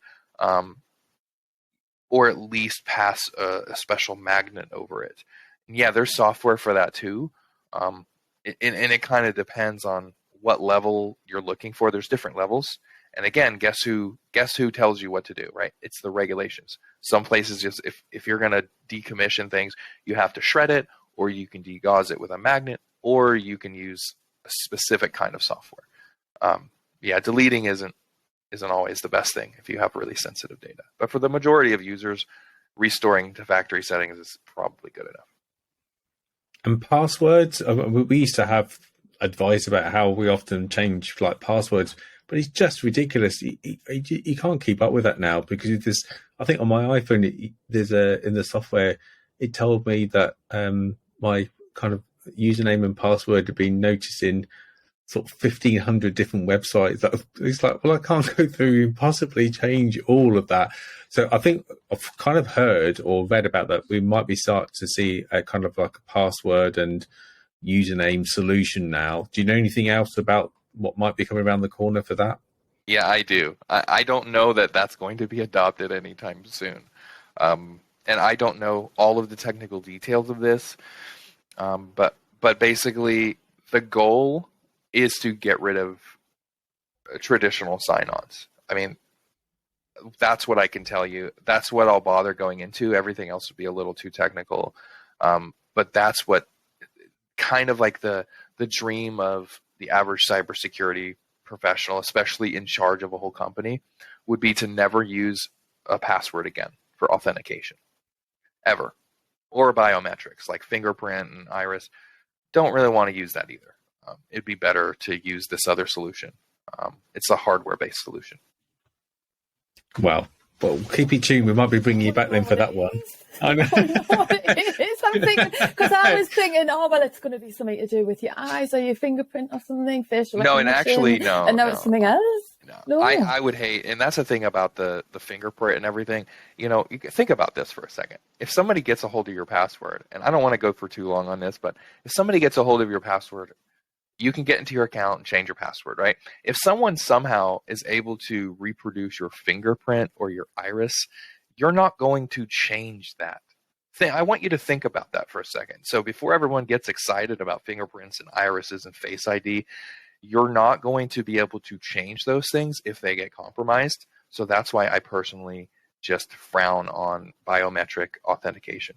or at least pass a special magnet over it. And yeah, there's software for that too. And it kind of depends on what level you're looking for. There's different levels. And again, guess who tells you what to do, right? It's the regulations. Some places, just if you're going to decommission things, you have to shred it, or you can degauss it with a magnet, or you can use a specific kind of software. Deleting isn't always the best thing if you have really sensitive data. But for the majority of users, restoring to factory settings is probably good enough. And passwords, we used to have advice about how we often change like passwords, but it's just ridiculous. You can't keep up with that now, because there's, I think on my iPhone, there's in the software, it told me that my kind of username and password had been noticed in sort of 1,500 different websites. It's like, well, I can't go through and possibly change all of that. So I think I've kind of heard or read about that. We might be starting to see a kind of like a password and username solution now. Do you know anything else about what might be coming around the corner for that? Yeah, I do. I don't know that that's going to be adopted anytime soon. And I don't know all of the technical details of this. But basically, the goal is to get rid of traditional sign-ons. I mean, that's what I can tell you. That's what I'll bother going into. Everything else would be a little too technical. But that's what kind of like the dream of the average cybersecurity professional, especially in charge of a whole company, would be to never use a password again for authentication, ever. Or biometrics like fingerprint and iris. Don't really want to use that either. It'd be better to use this other solution. It's a hardware-based solution. Well, keep it tuned. We might be bringing you back then for that one. I know. It is. I'm thinking, because I was thinking, it's going to be something to do with your eyes or your fingerprint or something, facial recognition. No, and actually, no. And now it's something else. No. I would hate, and that's the thing about the fingerprint and everything. You know, you think about this for a second. If somebody gets a hold of your password, and I don't want to go for too long on this, but if somebody gets a hold of your password, you can get into your account and change your password, right? If someone somehow is able to reproduce your fingerprint or your iris, you're not going to change that. I want you to think about that for a second. So before everyone gets excited about fingerprints and irises and Face ID, you're not going to be able to change those things if they get compromised. So that's why I personally just frown on biometric authentication.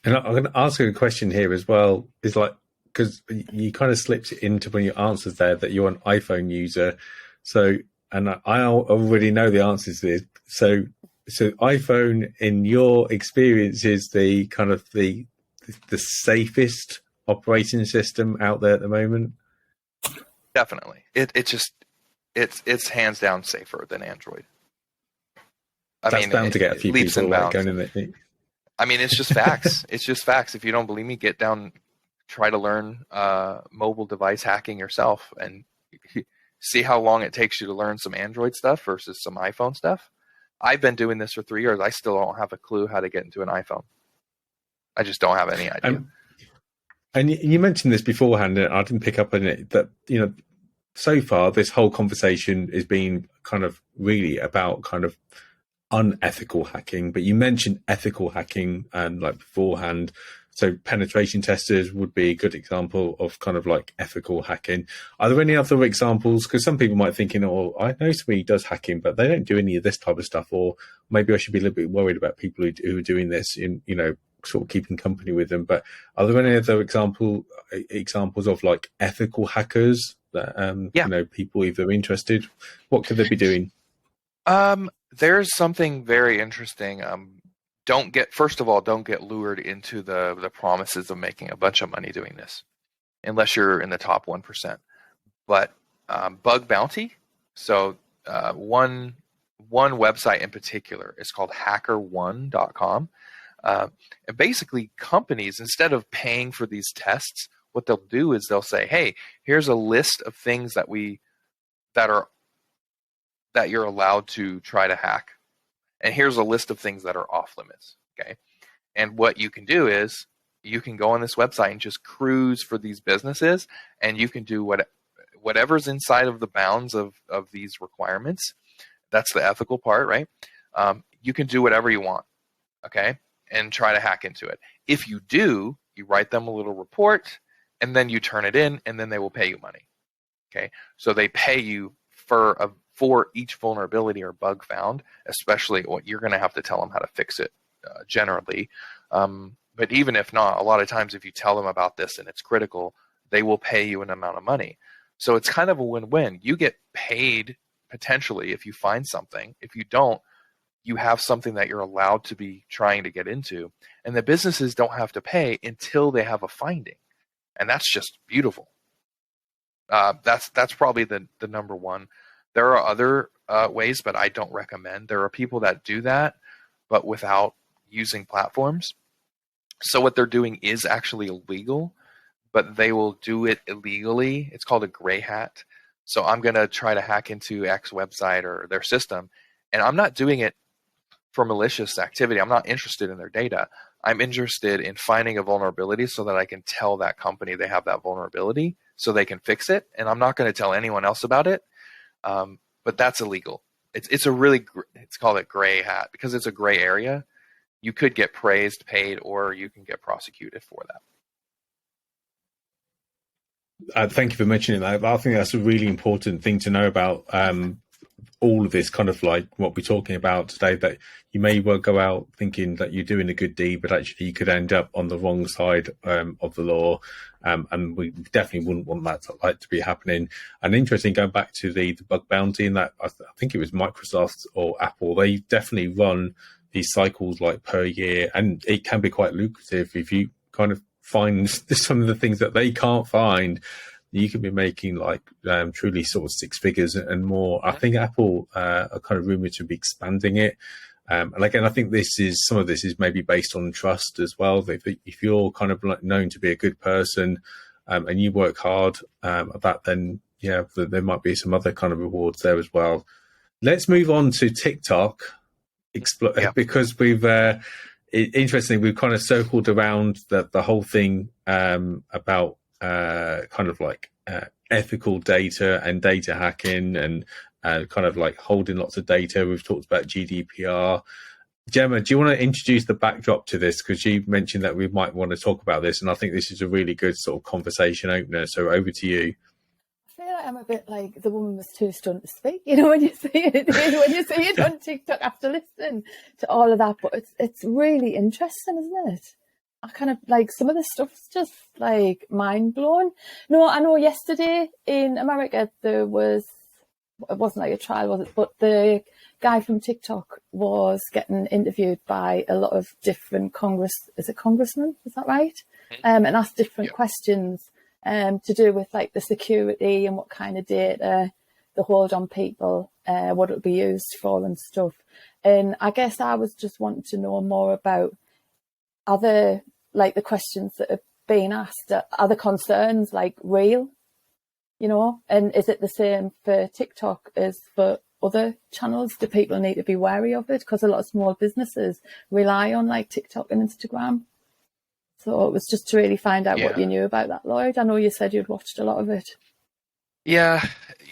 And I'm going to ask you a question here as well. Is like, because you kind of slipped into one of your answers there that you're an iPhone user. So, and I already know the answers to this. So iPhone, in your experience, is the kind of the safest operating system out there at the moment? Definitely. It's hands down safer than Android. That's bound to get a few people like going in there. I mean, it's just facts. It's just facts. If you don't believe me, get down, try to learn mobile device hacking yourself and see how long it takes you to learn some Android stuff versus some iPhone stuff. I've been doing this for 3 years. I still don't have a clue how to get into an iPhone. I just don't have any idea. And you mentioned this beforehand, and I didn't pick up on it, that, you know, so far this whole conversation has been kind of really about kind of unethical hacking, but you mentioned ethical hacking and like beforehand. So penetration testers would be a good example of kind of like ethical hacking. Are there any other examples? Because some people might think, oh, I know somebody who does hacking, but they don't do any of this type of stuff. Or maybe I should be a little bit worried about people who are doing this in, you know, sort of keeping company with them. But are there any other examples of like ethical hackers that people, if they're interested, what could they be doing? There's something very interesting. Don't get lured into the promises of making a bunch of money doing this, unless you're in the top 1%. But bug bounty. So one website in particular is called hackerone.com. And basically, companies, instead of paying for these tests, what they'll do is they'll say, "Hey, here's a list of things that you're allowed to try to hack, and here's a list of things that are off limits." Okay, and what you can do is you can go on this website and just cruise for these businesses, and you can do whatever's inside of the bounds of these requirements. That's the ethical part, right? You can do whatever you want, okay, and try to hack into it. If you do, you write them a little report, and then you turn it in, and then they will pay you money. Okay, so they pay you for each vulnerability or bug found, especially what you're going to have to tell them how to fix it generally. But even if not, a lot of times if you tell them about this and it's critical, they will pay you an amount of money. So it's kind of a win-win. You get paid potentially if you find something. If you don't, you have something that you're allowed to be trying to get into. And the businesses don't have to pay until they have a finding. And that's just beautiful. That's probably the number one. There are other ways, but I don't recommend. There are people that do that, but without using platforms. So what they're doing is actually illegal, but they will do it illegally. It's called a gray hat. So I'm going to try to hack into X website or their system, and I'm not doing it for malicious activity. I'm not interested in their data. I'm interested in finding a vulnerability so that I can tell that company they have that vulnerability so they can fix it, and I'm not going to tell anyone else about it. But that's illegal. It's called a gray hat because it's a gray area. You could get praised, paid, or you can get prosecuted for that. Thank you for mentioning that. I think that's a really important thing to know about all of this, kind of like what we're talking about today, that you may well go out thinking that you're doing a good deed, but actually you could end up on the wrong side of the law. And we definitely wouldn't want that to be happening. And interesting, going back to the bug bounty, and that I think it was Microsoft or Apple, they definitely run these cycles like per year, and it can be quite lucrative if you kind of find some of the things that they can't find. You can be making like truly sort of six figures and more. I think Apple are kind of rumored to be expanding it. And again, I think some of this is maybe based on trust as well. If you're kind of like known to be a good person and you work hard at that, then there might be some other kind of rewards there as well. Let's move on to TikTok, because we've interestingly we've kind of circled around the whole thing about kind of like ethical data and data hacking and kind of like holding lots of data. We've talked about GDPR. Gemma, do you want to introduce the backdrop to this? Because you mentioned that we might want to talk about this, and I think this is a really good sort of conversation opener. So over to you. I feel like I'm a bit like the woman was too stunned to speak. You know, when you see it on TikTok after listening to all of that, but it's really interesting, isn't it? I kind of like some of the stuff's just like mind blown. No, I know yesterday in America it wasn't like a trial, was it? But the guy from TikTok was getting interviewed by a lot of different congressmen? Is that right? And asked different questions to do with like the security and what kind of data they hold on people, what it would be used for and stuff. And I guess I was just wanting to know more about other like the questions that are being asked. Are the concerns like real? You know, and is it the same for TikTok as for other channels? Do people need to be wary of it? Because a lot of small businesses rely on like TikTok and Instagram. So it was just to really find out what you knew about that, Lloyd. I know you said you'd watched a lot of it. Yeah,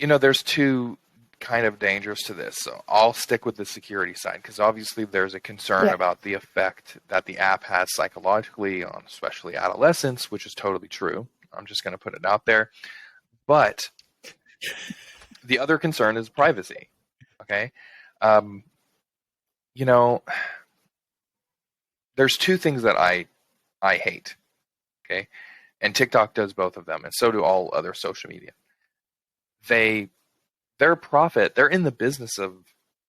there's two kind of dangers to this. So I'll stick with the security side because obviously there's a concern about the effect that the app has psychologically on especially adolescents, which is totally true. I'm just going to put it out there. But the other concern is privacy. Okay. there's two things that I hate. Okay. And TikTok does both of them, and so do all other social media. Their profit, they're in the business of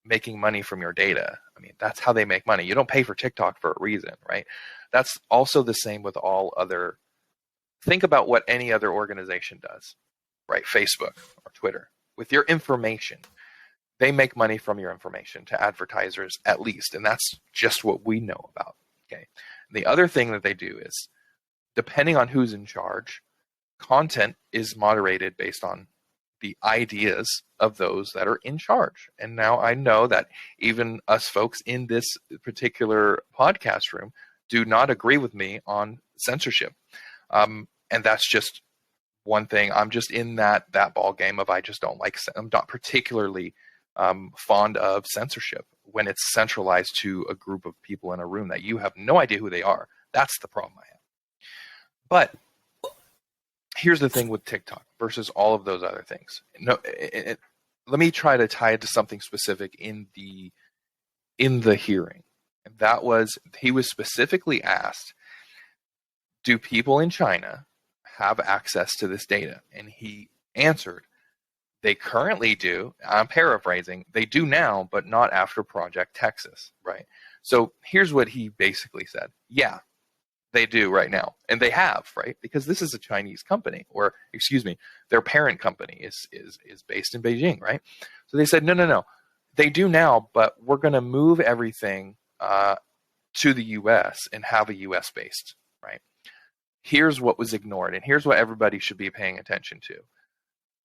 making money from your data. I mean, that's how they make money. You don't pay for TikTok for a reason, right? That's also the same with all other. Think about what any other organization does, right? Facebook or Twitter. With your information, they make money from your information to advertisers at least, and that's just what we know about, okay? The other thing that they do is, depending on who's in charge, content is moderated based on the ideas of those that are in charge. And now I know that even us folks in this particular podcast room do not agree with me on censorship. And that's just one thing. I'm just in that ball game of, I just don't like, I'm not particularly fond of censorship when it's centralized to a group of people in a room that you have no idea who they are. That's the problem I have. But here's the thing with TikTok versus all of those other things. No, let me try to tie it to something specific in the hearing. And that was, he was specifically asked, do people in China have access to this data? And he answered, they currently do. I'm paraphrasing. They do now, but not after Project Texas, right? So here's what he basically said. Yeah, they do right now. And they have, right? Because this is a Chinese company, or excuse me, their parent company is based in Beijing, right? So they said, no. They do now, but we're going to move everything to the US and have a US based, right? Here's what was ignored, and here's what everybody should be paying attention to.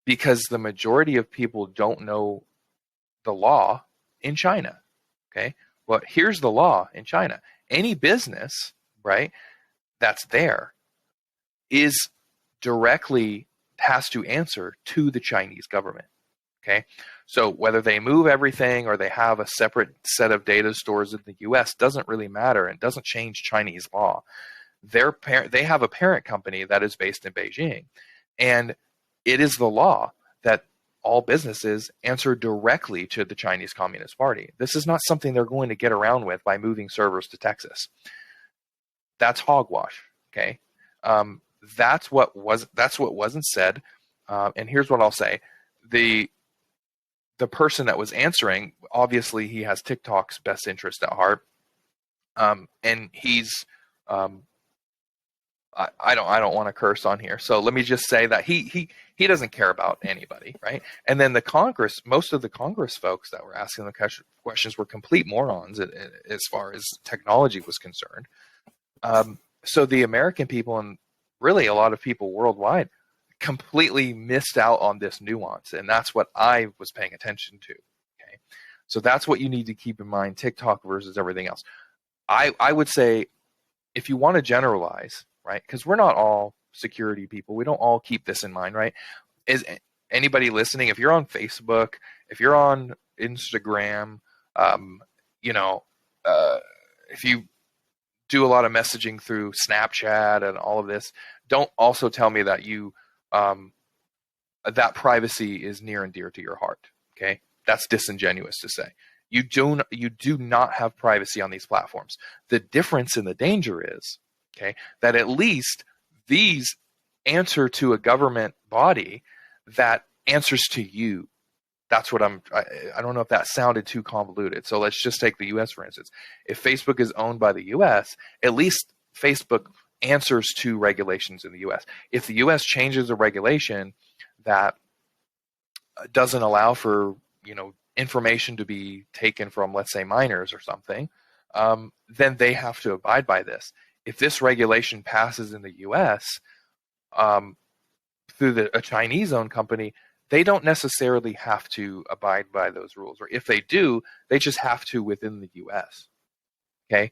Because the majority of people don't know the law in China, okay? Well, here's the law in China. Any business, right, that's there is directly has to answer to the Chinese government, okay? So whether they move everything or they have a separate set of data stores in the US doesn't really matter, and doesn't change Chinese law. They have a parent company that is based in Beijing, and it is the law that all businesses answer directly to the Chinese Communist Party. This is not something they're going to get around with by moving servers to Texas. That's hogwash. Okay, that's what wasn't said. And here's what I'll say: the person that was answering, obviously, he has TikTok's best interest at heart, and he's. I don't want to curse on here, so let me just say that he doesn't care about anybody, right? And then most of the Congress folks that were asking the questions were complete morons as far as technology was concerned. So the American people, and really a lot of people worldwide, completely missed out on this nuance, and that's what I was paying attention to. Okay, so that's what you need to keep in mind: TikTok versus everything else. I would say, if you want to generalize, right? Because we're not all security people. We don't all keep this in mind, right? Is anybody listening? If you're on Facebook, if you're on Instagram, if you do a lot of messaging through Snapchat and all of this, don't also tell me that that privacy is near and dear to your heart. Okay, that's disingenuous to say. You do not have privacy on these platforms. The difference and the danger is, okay, that at least these answer to a government body that answers to you. That's what I don't know if that sounded too convoluted. So let's just take the US, for instance. If Facebook is owned by the US, at least Facebook answers to regulations in the US. If the US changes a regulation that doesn't allow for, information to be taken from, let's say, minors or something, then they have to abide by this. If this regulation passes in the US through a Chinese-owned company, they don't necessarily have to abide by those rules. Or if they do, they just have to within the US. Okay?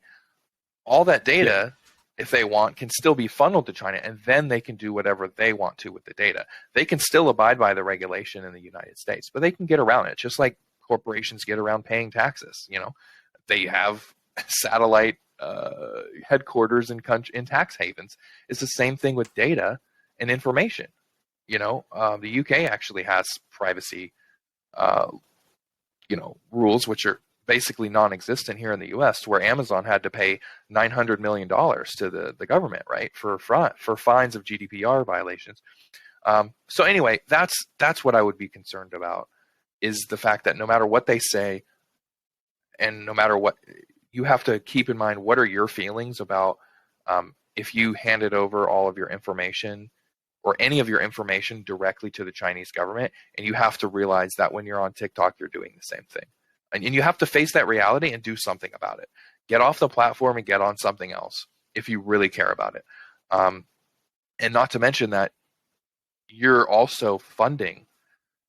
All that data, if they want, can still be funneled to China, and then they can do whatever they want to with the data. They can still abide by the regulation in the United States, but they can get around it, just like corporations get around paying taxes. They have satellite headquarters in tax havens. It's the same thing with data and information. The UK actually has privacy, rules, which are basically non-existent here in the U.S., where Amazon had to pay $900 million to the government, right, for fines of GDPR violations. So anyway, that's what I would be concerned about, is the fact that no matter what they say, and no matter what, you have to keep in mind, what are your feelings about if you handed over all of your information or any of your information directly to the Chinese government, and you have to realize that when you're on TikTok, you're doing the same thing. And you have to face that reality and do something about it. Get off the platform and get on something else if you really care about it. And not to mention that you're also funding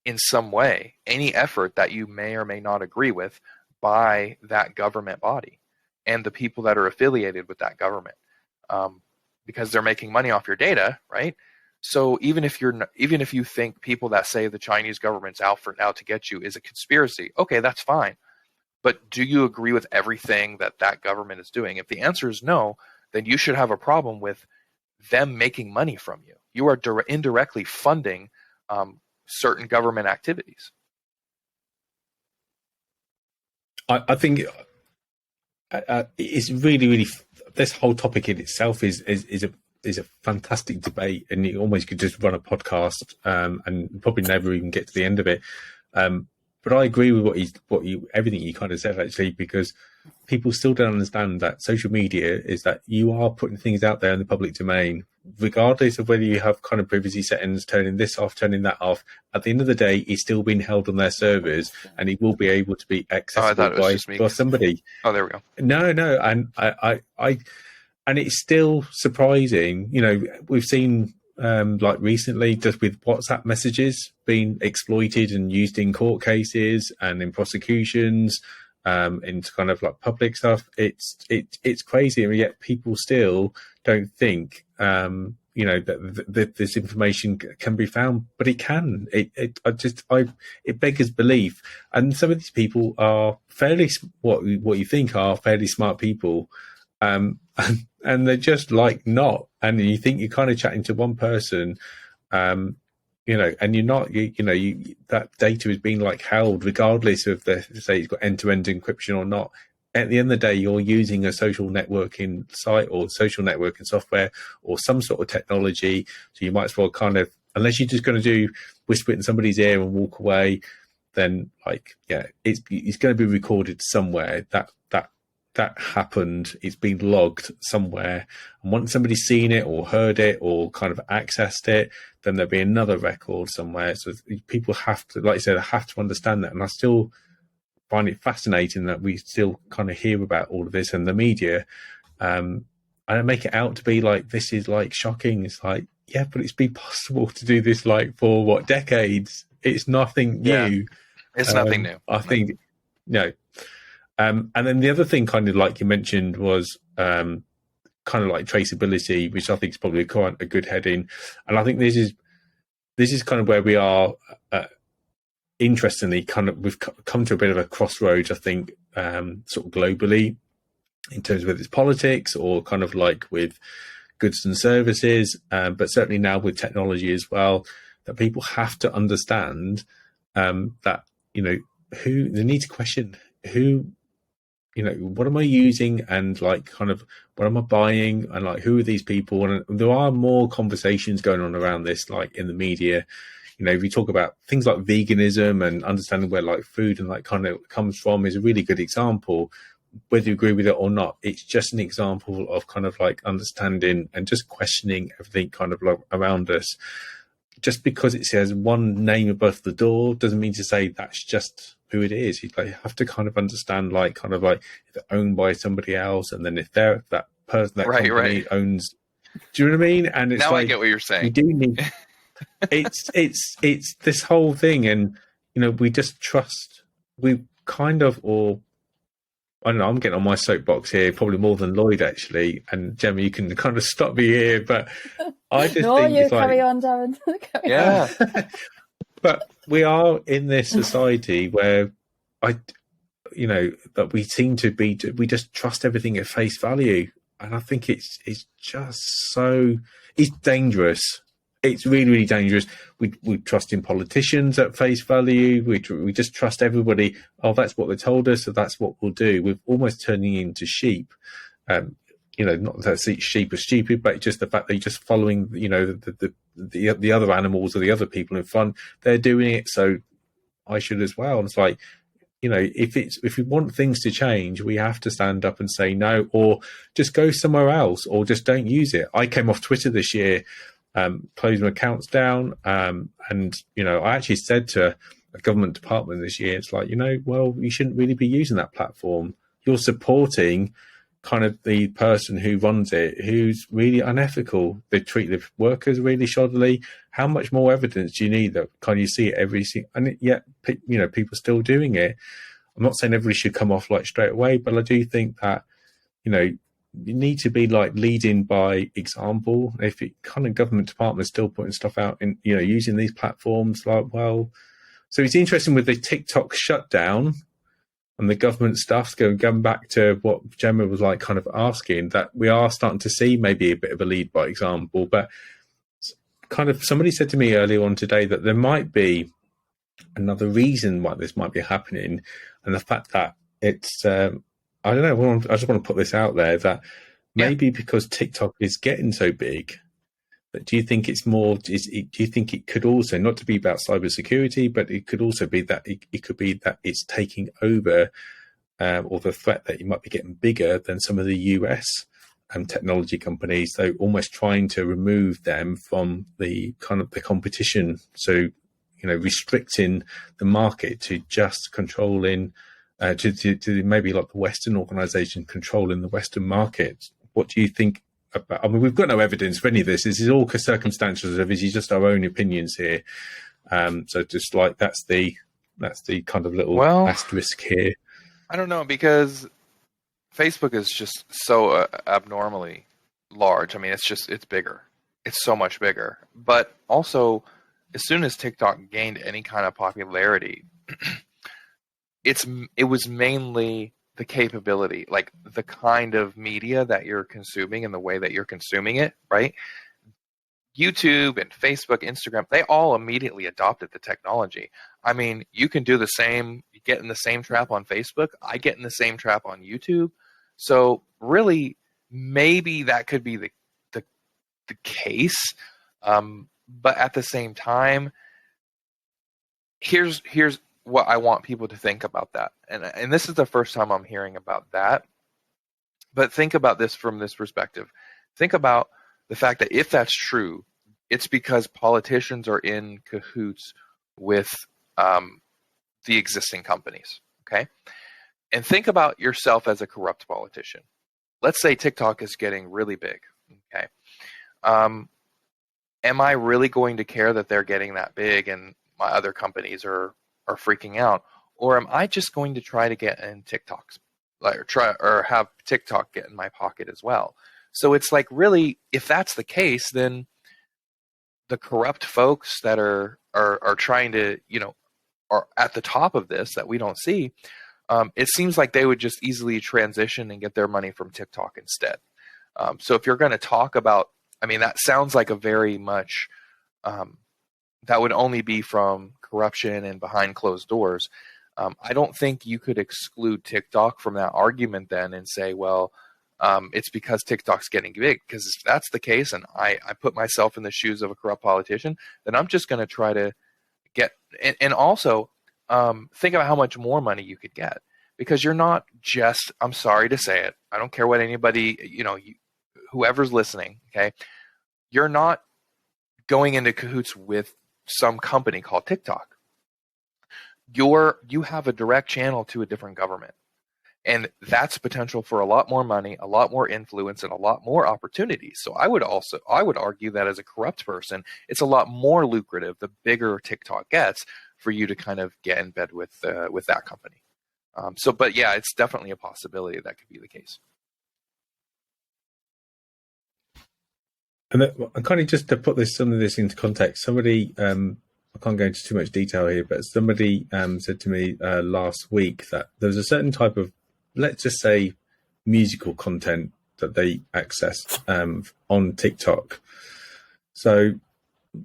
in some way any effort that you may or may not agree with by that government body and the people that are affiliated with that government, because they're making money off your data, right? So even if you think people that say the Chinese government's out to get you is a conspiracy, okay, that's fine. But do you agree with everything that government is doing? If the answer is no, then you should have a problem with them making money from you. You are indirectly funding certain government activities. I think it's really this whole topic in itself is a fantastic debate, and you almost could just run a podcast and probably never even get to the end of it. But I agree with everything you kind of said, actually, because people still don't understand that social media is that you are putting things out there in the public domain, regardless of whether you have kind of privacy settings, turning this off, turning that off. At the end of the day, it's still being held on their servers, and it will be able to be accessible by somebody. Oh, there we go. No, and and it's still surprising. You know, we've seen like recently, just with WhatsApp messages being exploited and used in court cases and in prosecutions, into kind of like public stuff. It's crazy, and yet people still don't think you know that this information can be found, but it can. It beggars belief, and some of these people are fairly what you think are fairly smart people. And they're just like not, and you think you're kind of chatting to one person, you know, and you're not, that data is being like held regardless of say it's got end-to-end encryption or not. At the end of the day, you're using a social networking site or social networking software or some sort of technology. So you might as well kind of, unless you're just going to whisper it in somebody's ear and walk away, then it's going to be recorded somewhere. That happened, it's been logged somewhere, and once somebody's seen it or heard it or kind of accessed it, then there'll be another record somewhere. So people have to, like you said, have to understand that. And I still find it fascinating that we still kind of hear about all of this in the media, and make it out to be like this is like shocking. It's like, yeah, but it's been possible to do this like for what, decades? It's nothing new. Yeah, it's nothing new. I think no. And then the other thing, kind of like you mentioned, was kind of like traceability, which I think is probably quite a good heading. And I think this is kind of where we are. Interestingly, kind of we've come to a bit of a crossroads, I think, sort of globally, in terms of whether it's politics or kind of like with goods and services, but certainly now with technology as well, that people have to understand that, you know, who they need to question who. You know, what am I using, and like kind of what am I buying, and like who are these people? And there are more conversations going on around this, like in the media. You know, if we talk about things like veganism and understanding where like food and like kind of comes from is a really good example. Whether you agree with it or not, it's just an example of kind of like understanding and just questioning everything kind of like around us. Just because it says one name above the door doesn't mean to say that's just who it is. You have to kind of understand, like, kind of like if they're owned by somebody else, and then if they're that person, that company owns. Do you know what I mean? And it's now like, I get what you're saying. We do need. It's this whole thing, and you know, we just trust. We kind of, or I don't know. I'm getting on my soapbox here, probably more than Lloyd actually. And Gemma, you can kind of stop me here, but I just think you carry on, Darren. Yeah. But we are in this society where that we seem to be, we just trust everything at face value. And I think it's just so, it's dangerous. it's really, really dangerous. We trust in politicians at face value. We just trust everybody. Oh, that's what they told us, so that's what we'll do. We're almost turning into sheep. Not that sheep are stupid, but just the fact that you're just following, the other animals or the other people in front. They're doing it, so I should as well. And it's like, if we want things to change, we have to stand up and say no, or just go somewhere else, or just don't use it. I came off Twitter this year, closed my accounts down, and I actually said to a government department this year, it's like, well, you shouldn't really be using that platform. You're supporting kind of the person who runs it, who's really unethical. They treat the workers really shoddily. How much more evidence do you need that kind of see it and yet, people still doing it? I'm not saying everybody should come off like straight away, but I do think that, you need to be like leading by example. If it kind of government departments still putting stuff out in, using these platforms, like, well, so it's interesting with the TikTok shutdown and the government stuff, going back to what Gemma was like kind of asking, that we are starting to see maybe a bit of a lead by example. But kind of somebody said to me earlier on today that there might be another reason why this might be happening. And the fact that it's, I don't know, I just want to put this out there, that maybe because TikTok is getting so big, but do you think it's more? Do you think it could also, not to be about cybersecurity, but it could also be that it could be that it's taking over, or the threat that it might be getting bigger than some of the US technology companies, so almost trying to remove them from the kind of the competition. So, restricting the market to just controlling, to maybe like the Western organization controlling the Western market. What do you think? We've got no evidence for any of this. This is all circumstantial. This is just our own opinions here. So just like that's the kind of little asterisk here. I don't know, because Facebook is just so abnormally large. I mean, it's bigger. It's so much bigger. But also, as soon as TikTok gained any kind of popularity, it was mainly the capability, like the kind of media that you're consuming and the way that you're consuming it, right? YouTube and Facebook, Instagram, they all immediately adopted the technology. I mean, you can do the same, you get in the same trap on Facebook, I get in the same trap on YouTube. So really, maybe that could be the case. But at the same time, here's what I want people to think about that. And this is the first time I'm hearing about that. But think about this from this perspective. Think about the fact that if that's true, it's because politicians are in cahoots with the existing companies, okay? And think about yourself as a corrupt politician. Let's say TikTok is getting really big, okay? Am I really going to care that they're getting that big and my other companies are freaking out? Or am I just going to try to get in TikTok's, or have TikTok get in my pocket as well? So it's like, really, if that's the case, then the corrupt folks that are trying to, are at the top of this that we don't see, it seems like they would just easily transition and get their money from TikTok instead. So if you're going to talk about, I mean, that sounds like a very much, that would only be from corruption and behind closed doors. I don't think you could exclude TikTok from that argument then and say, well, it's because TikTok's getting big. Because if that's the case, and I put myself in the shoes of a corrupt politician, then I'm just going to try to get, and also think about how much more money you could get. Because you're not just, I'm sorry to say it, I don't care what anybody, whoever's listening, okay? You're not going into cahoots with some company called TikTok. You have a direct channel to a different government. And that's potential for a lot more money, a lot more influence, and a lot more opportunities. So I would argue that as a corrupt person, it's a lot more lucrative the bigger TikTok gets for you to kind of get in bed with that company. But yeah, it's definitely a possibility that could be the case. And kind of just to put some of this into context, somebody, I can't go into too much detail here, but somebody said to me last week that there was a certain type of, let's just say, musical content that they access on TikTok. So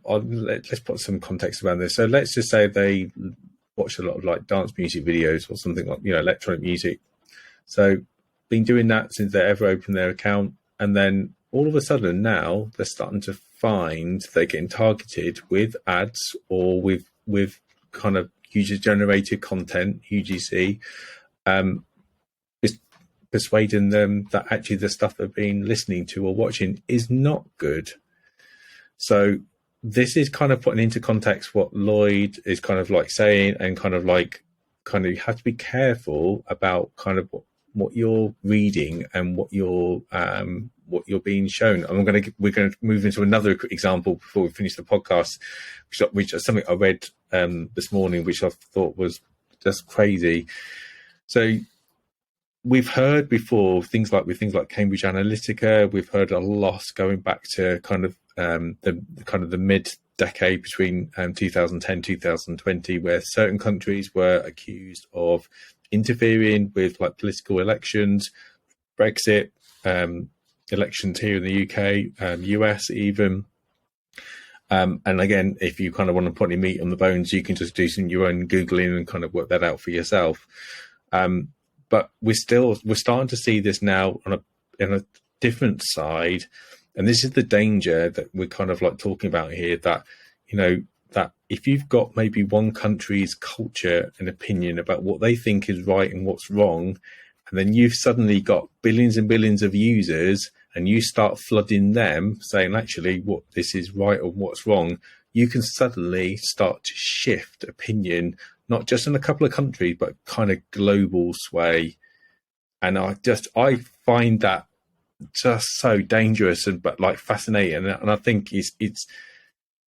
let's put some context around this. So let's just say they watch a lot of like dance music videos or something like, electronic music. So been doing that since they ever opened their account. And then all of a sudden now they're starting to find they're getting targeted with ads or with kind of user generated content, UGC, is persuading them that actually the stuff they've been listening to or watching is not good. So this is kind of putting into context what Lloyd is kind of like saying, and you have to be careful about kind of what you're reading and what you're being shown. And we're going to move into another example before we finish the podcast, which is something I read this morning, which I thought was just crazy. So we've heard before things like Cambridge Analytica. We've heard a lot going back to kind of the mid decade between 2010 2020, where certain countries were accused of interfering with like political elections, Brexit, elections here in the UK, US even. And again, if you kind of want to put any meat on the bones, you can just do some your own Googling and kind of work that out for yourself. But we're starting to see this now on a different side. And this is the danger that we're kind of like talking about here, that, that if you've got maybe one country's culture and opinion about what they think is right and what's wrong, and then you've suddenly got billions and billions of users and you start flooding them saying actually what this is right or what's wrong, you can suddenly start to shift opinion, not just in a couple of countries, but kind of global sway. And I find that just so dangerous but like fascinating. And I think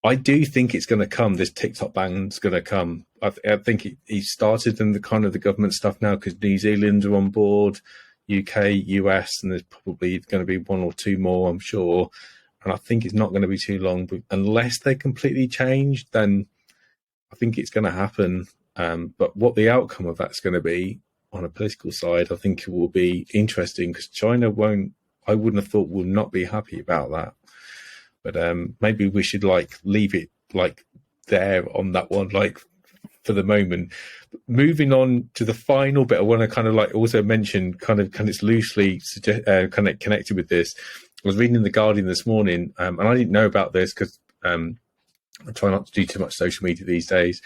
I do think it's going to come. This TikTok ban's going to come. I think it started in the kind of the government stuff now, because New Zealand are on board, UK, US, and there's probably going to be one or two more, I'm sure. And I think it's not going to be too long, but unless they completely change, then I think it's going to happen. But what the outcome of that's going to be on a political side, I think it will be interesting, because China I wouldn't have thought will not be happy about that. But maybe we should like leave it like there on that one, like for the moment. Moving on to the final bit, I want to kind of like also mention kind of loosely kind of connected with this. I was reading The Guardian this morning, and I didn't know about this because I try not to do too much social media these days.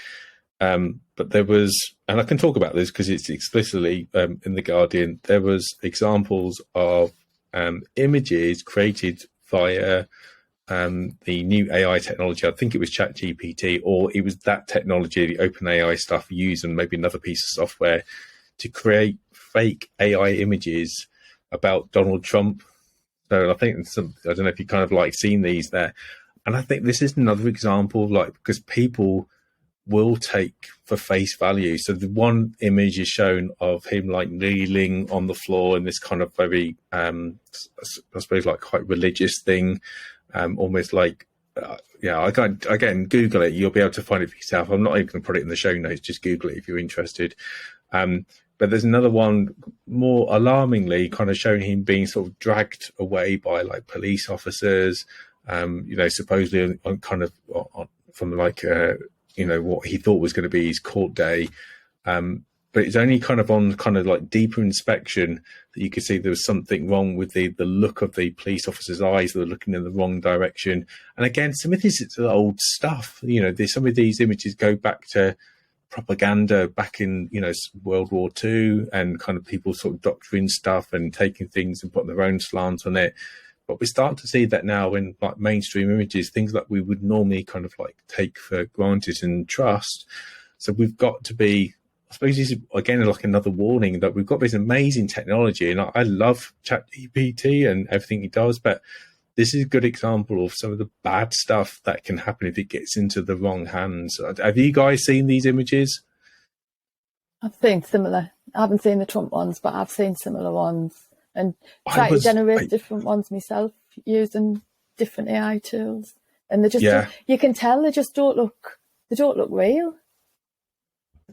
But there was, and I can talk about this because it's explicitly in The Guardian, there was examples of images created via the new AI technology. I think it was ChatGPT, or it was that technology, the OpenAI stuff used, and maybe another piece of software to create fake AI images about Donald Trump. So I think I don't know if you kind of like seen these there. And I think this is another example, like, because people will take for face value. So the one image is shown of him like kneeling on the floor in this kind of very, I suppose, like quite religious thing. Almost like, again, Google it. You'll be able to find it for yourself. I'm not even going to put it in the show notes. Just Google it if you're interested. But there's another one more alarmingly kind of showing him being sort of dragged away by like police officers, supposedly on kind of from like, what he thought was going to be his court day. But it's only kind of on kind of like deeper inspection that you could see there was something wrong with the look of the police officer's eyes. They were looking in the wrong direction. And again, some of this is old stuff. Some of these images go back to propaganda back in, World War II, and kind of people sort of doctoring stuff and taking things and putting their own slant on it. But we're starting to see that now in like mainstream images, things that we would normally kind of like take for granted and trust. So we've got to be, I suppose this is, again, like another warning that we've got this amazing technology, and I love ChatGPT and everything it does, but this is a good example of some of the bad stuff that can happen if it gets into the wrong hands. Have you guys seen these images? I've seen similar. I haven't seen the Trump ones, but I've seen similar ones, and try to generate different ones myself using different AI tools. And they just, you can tell they just don't look real.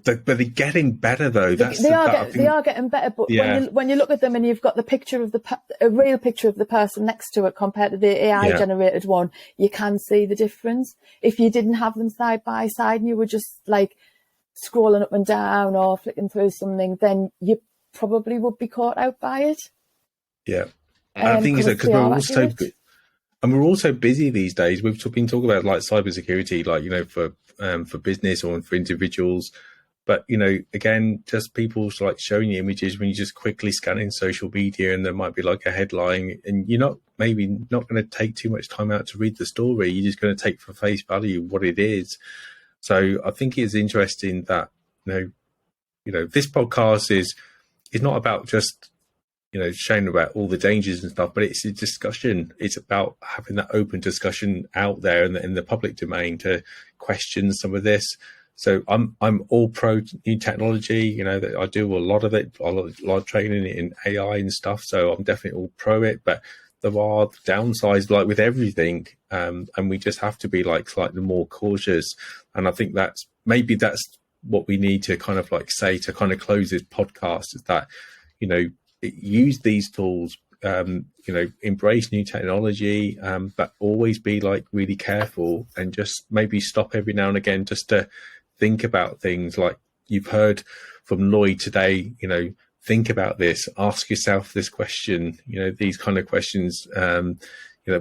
But they're getting better though. They are getting better. But when you look at them and you've got the picture of a real picture of the person next to it compared to the AI generated one, you can see the difference. If you didn't have them side by side and you were just like scrolling up and down or flicking through something, then you probably would be caught out by it. Yeah, and I think it's because we're also busy these days. We've been talking about like cybersecurity, like, you know, for business or for individuals. But, you know, again, just people like showing you images when you just quickly scanning social media and there might be like a headline and you're not going to take too much time out to read the story. You're just going to take for face value what it is. So I think it's interesting that, you know, this podcast is not about just, you know, showing about all the dangers and stuff, but it's a discussion. It's about having that open discussion out there in the public domain to question some of this. So I'm all pro new technology. You know, that I do a lot of it, a lot of training in AI and stuff. So I'm definitely all pro it. But there are downsides, like with everything, and we just have to be like slightly more cautious. And I think that's what we need to kind of like say to kind of close this podcast, is that, you know, use these tools. You know, embrace new technology, but always be like really careful and just maybe stop every now and again just to think about things like you've heard from Lloyd today. You know, think about this, ask yourself this question, you know, these kind of questions, you know,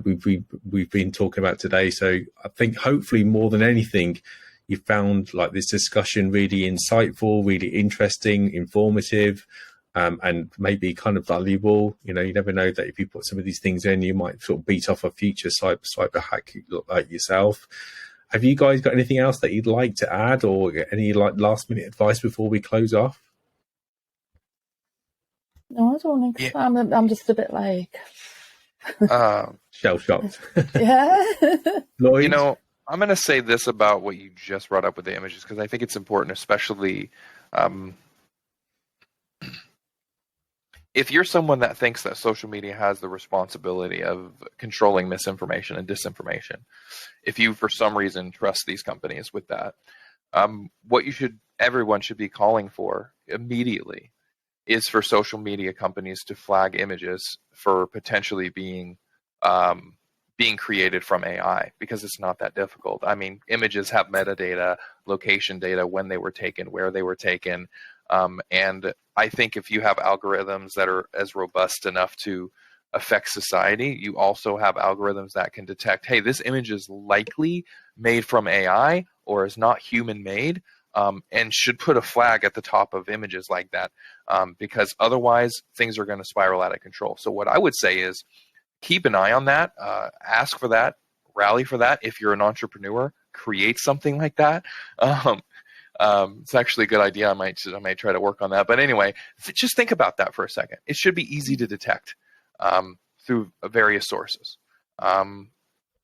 we've been talking about today. So I think hopefully more than anything, you found like this discussion really insightful, really interesting, informative, and maybe kind of valuable. You know, you never know that if you put some of these things in, you might sort of beat off a future cyber hack like yourself. Have you guys got anything else that you'd like to add, or any like last minute advice before we close off? No, I don't think so. I'm just a bit like shell shocked. Yeah. Lloyd? You know, I'm going to say this about what you just brought up with the images, because I think it's important, especially if you're someone that thinks that social media has the responsibility of controlling misinformation and disinformation. If you, for some reason, trust these companies with that, what everyone should be calling for immediately is for social media companies to flag images for potentially being created from AI, because it's not that difficult. I mean, images have metadata, location data, when they were taken, where they were taken. And I think if you have algorithms that are as robust enough to affect society, you also have algorithms that can detect, hey, this image is likely made from AI or is not human made, and should put a flag at the top of images like that, because otherwise things are going to spiral out of control. So what I would say is keep an eye on that, ask for that, rally for that. If you're an entrepreneur, create something like that. It's actually a good idea. I might try to work on that. But anyway, just think about that for a second. It should be easy to detect through various sources. I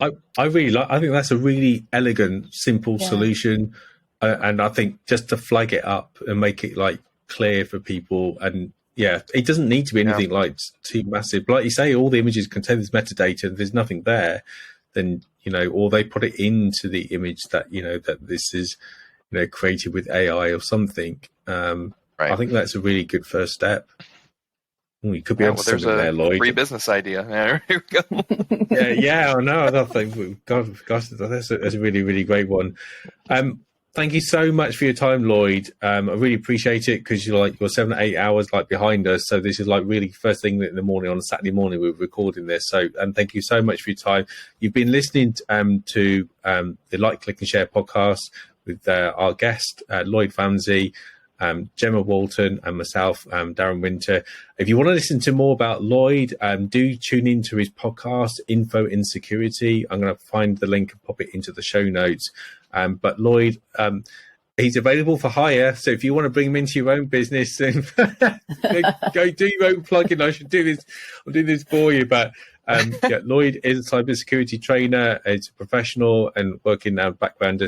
think that's a really elegant, simple solution, and I think just to flag it up and make it like clear for people, and it doesn't need to be anything like too massive. Like you say, all the images contain this metadata. There's nothing there, then, you know, or they put it into the image that, you know, that this is, you know, created with AI or something. Right. I think that's a really good first step. You could be able to something there, Lloyd. Free business idea. There we go. I know. I think, gosh, that's a really, really great one. Thank you so much for your time, Lloyd. I really appreciate it, because you're 7 or 8 hours like behind us. So this is like really first thing in the morning on a Saturday morning we're recording this. So, and thank you so much for your time. You've been listening to the Like, Click and Share podcast with our guest, Lloyd Ramsey, Gemma Walton, and myself, Darren Winter. If you want to listen to more about Lloyd, do tune into his podcast, Info Insecurity. I'm going to find the link and pop it into the show notes. But Lloyd, he's available for hire. So if you want to bring him into your own business, then go do your own plugin. I should do this. I'll do this for you. But Lloyd is a cybersecurity trainer. He's a professional and working now background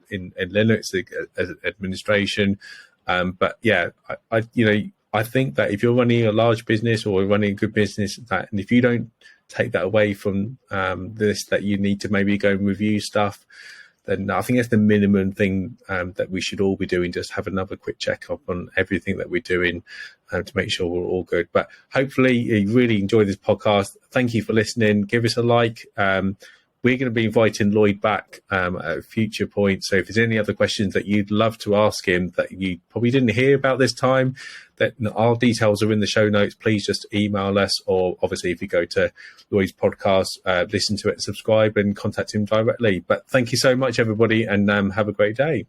in Linux as administration. But I think that if you're running a large business or running a good business, and if you don't take that away from this, that you need to maybe go and review stuff, then I think that's the minimum thing that we should all be doing. Just have another quick check up on everything that we're doing to make sure we're all good. But hopefully you really enjoyed this podcast. Thank you for listening. Give us a like. We're going to be inviting Lloyd back at a future point. So if there's any other questions that you'd love to ask him that you probably didn't hear about this time, that our details are in the show notes. Please just email us, or obviously if you go to Lloyd's podcast, listen to it, subscribe and contact him directly. But thank you so much, everybody, and have a great day.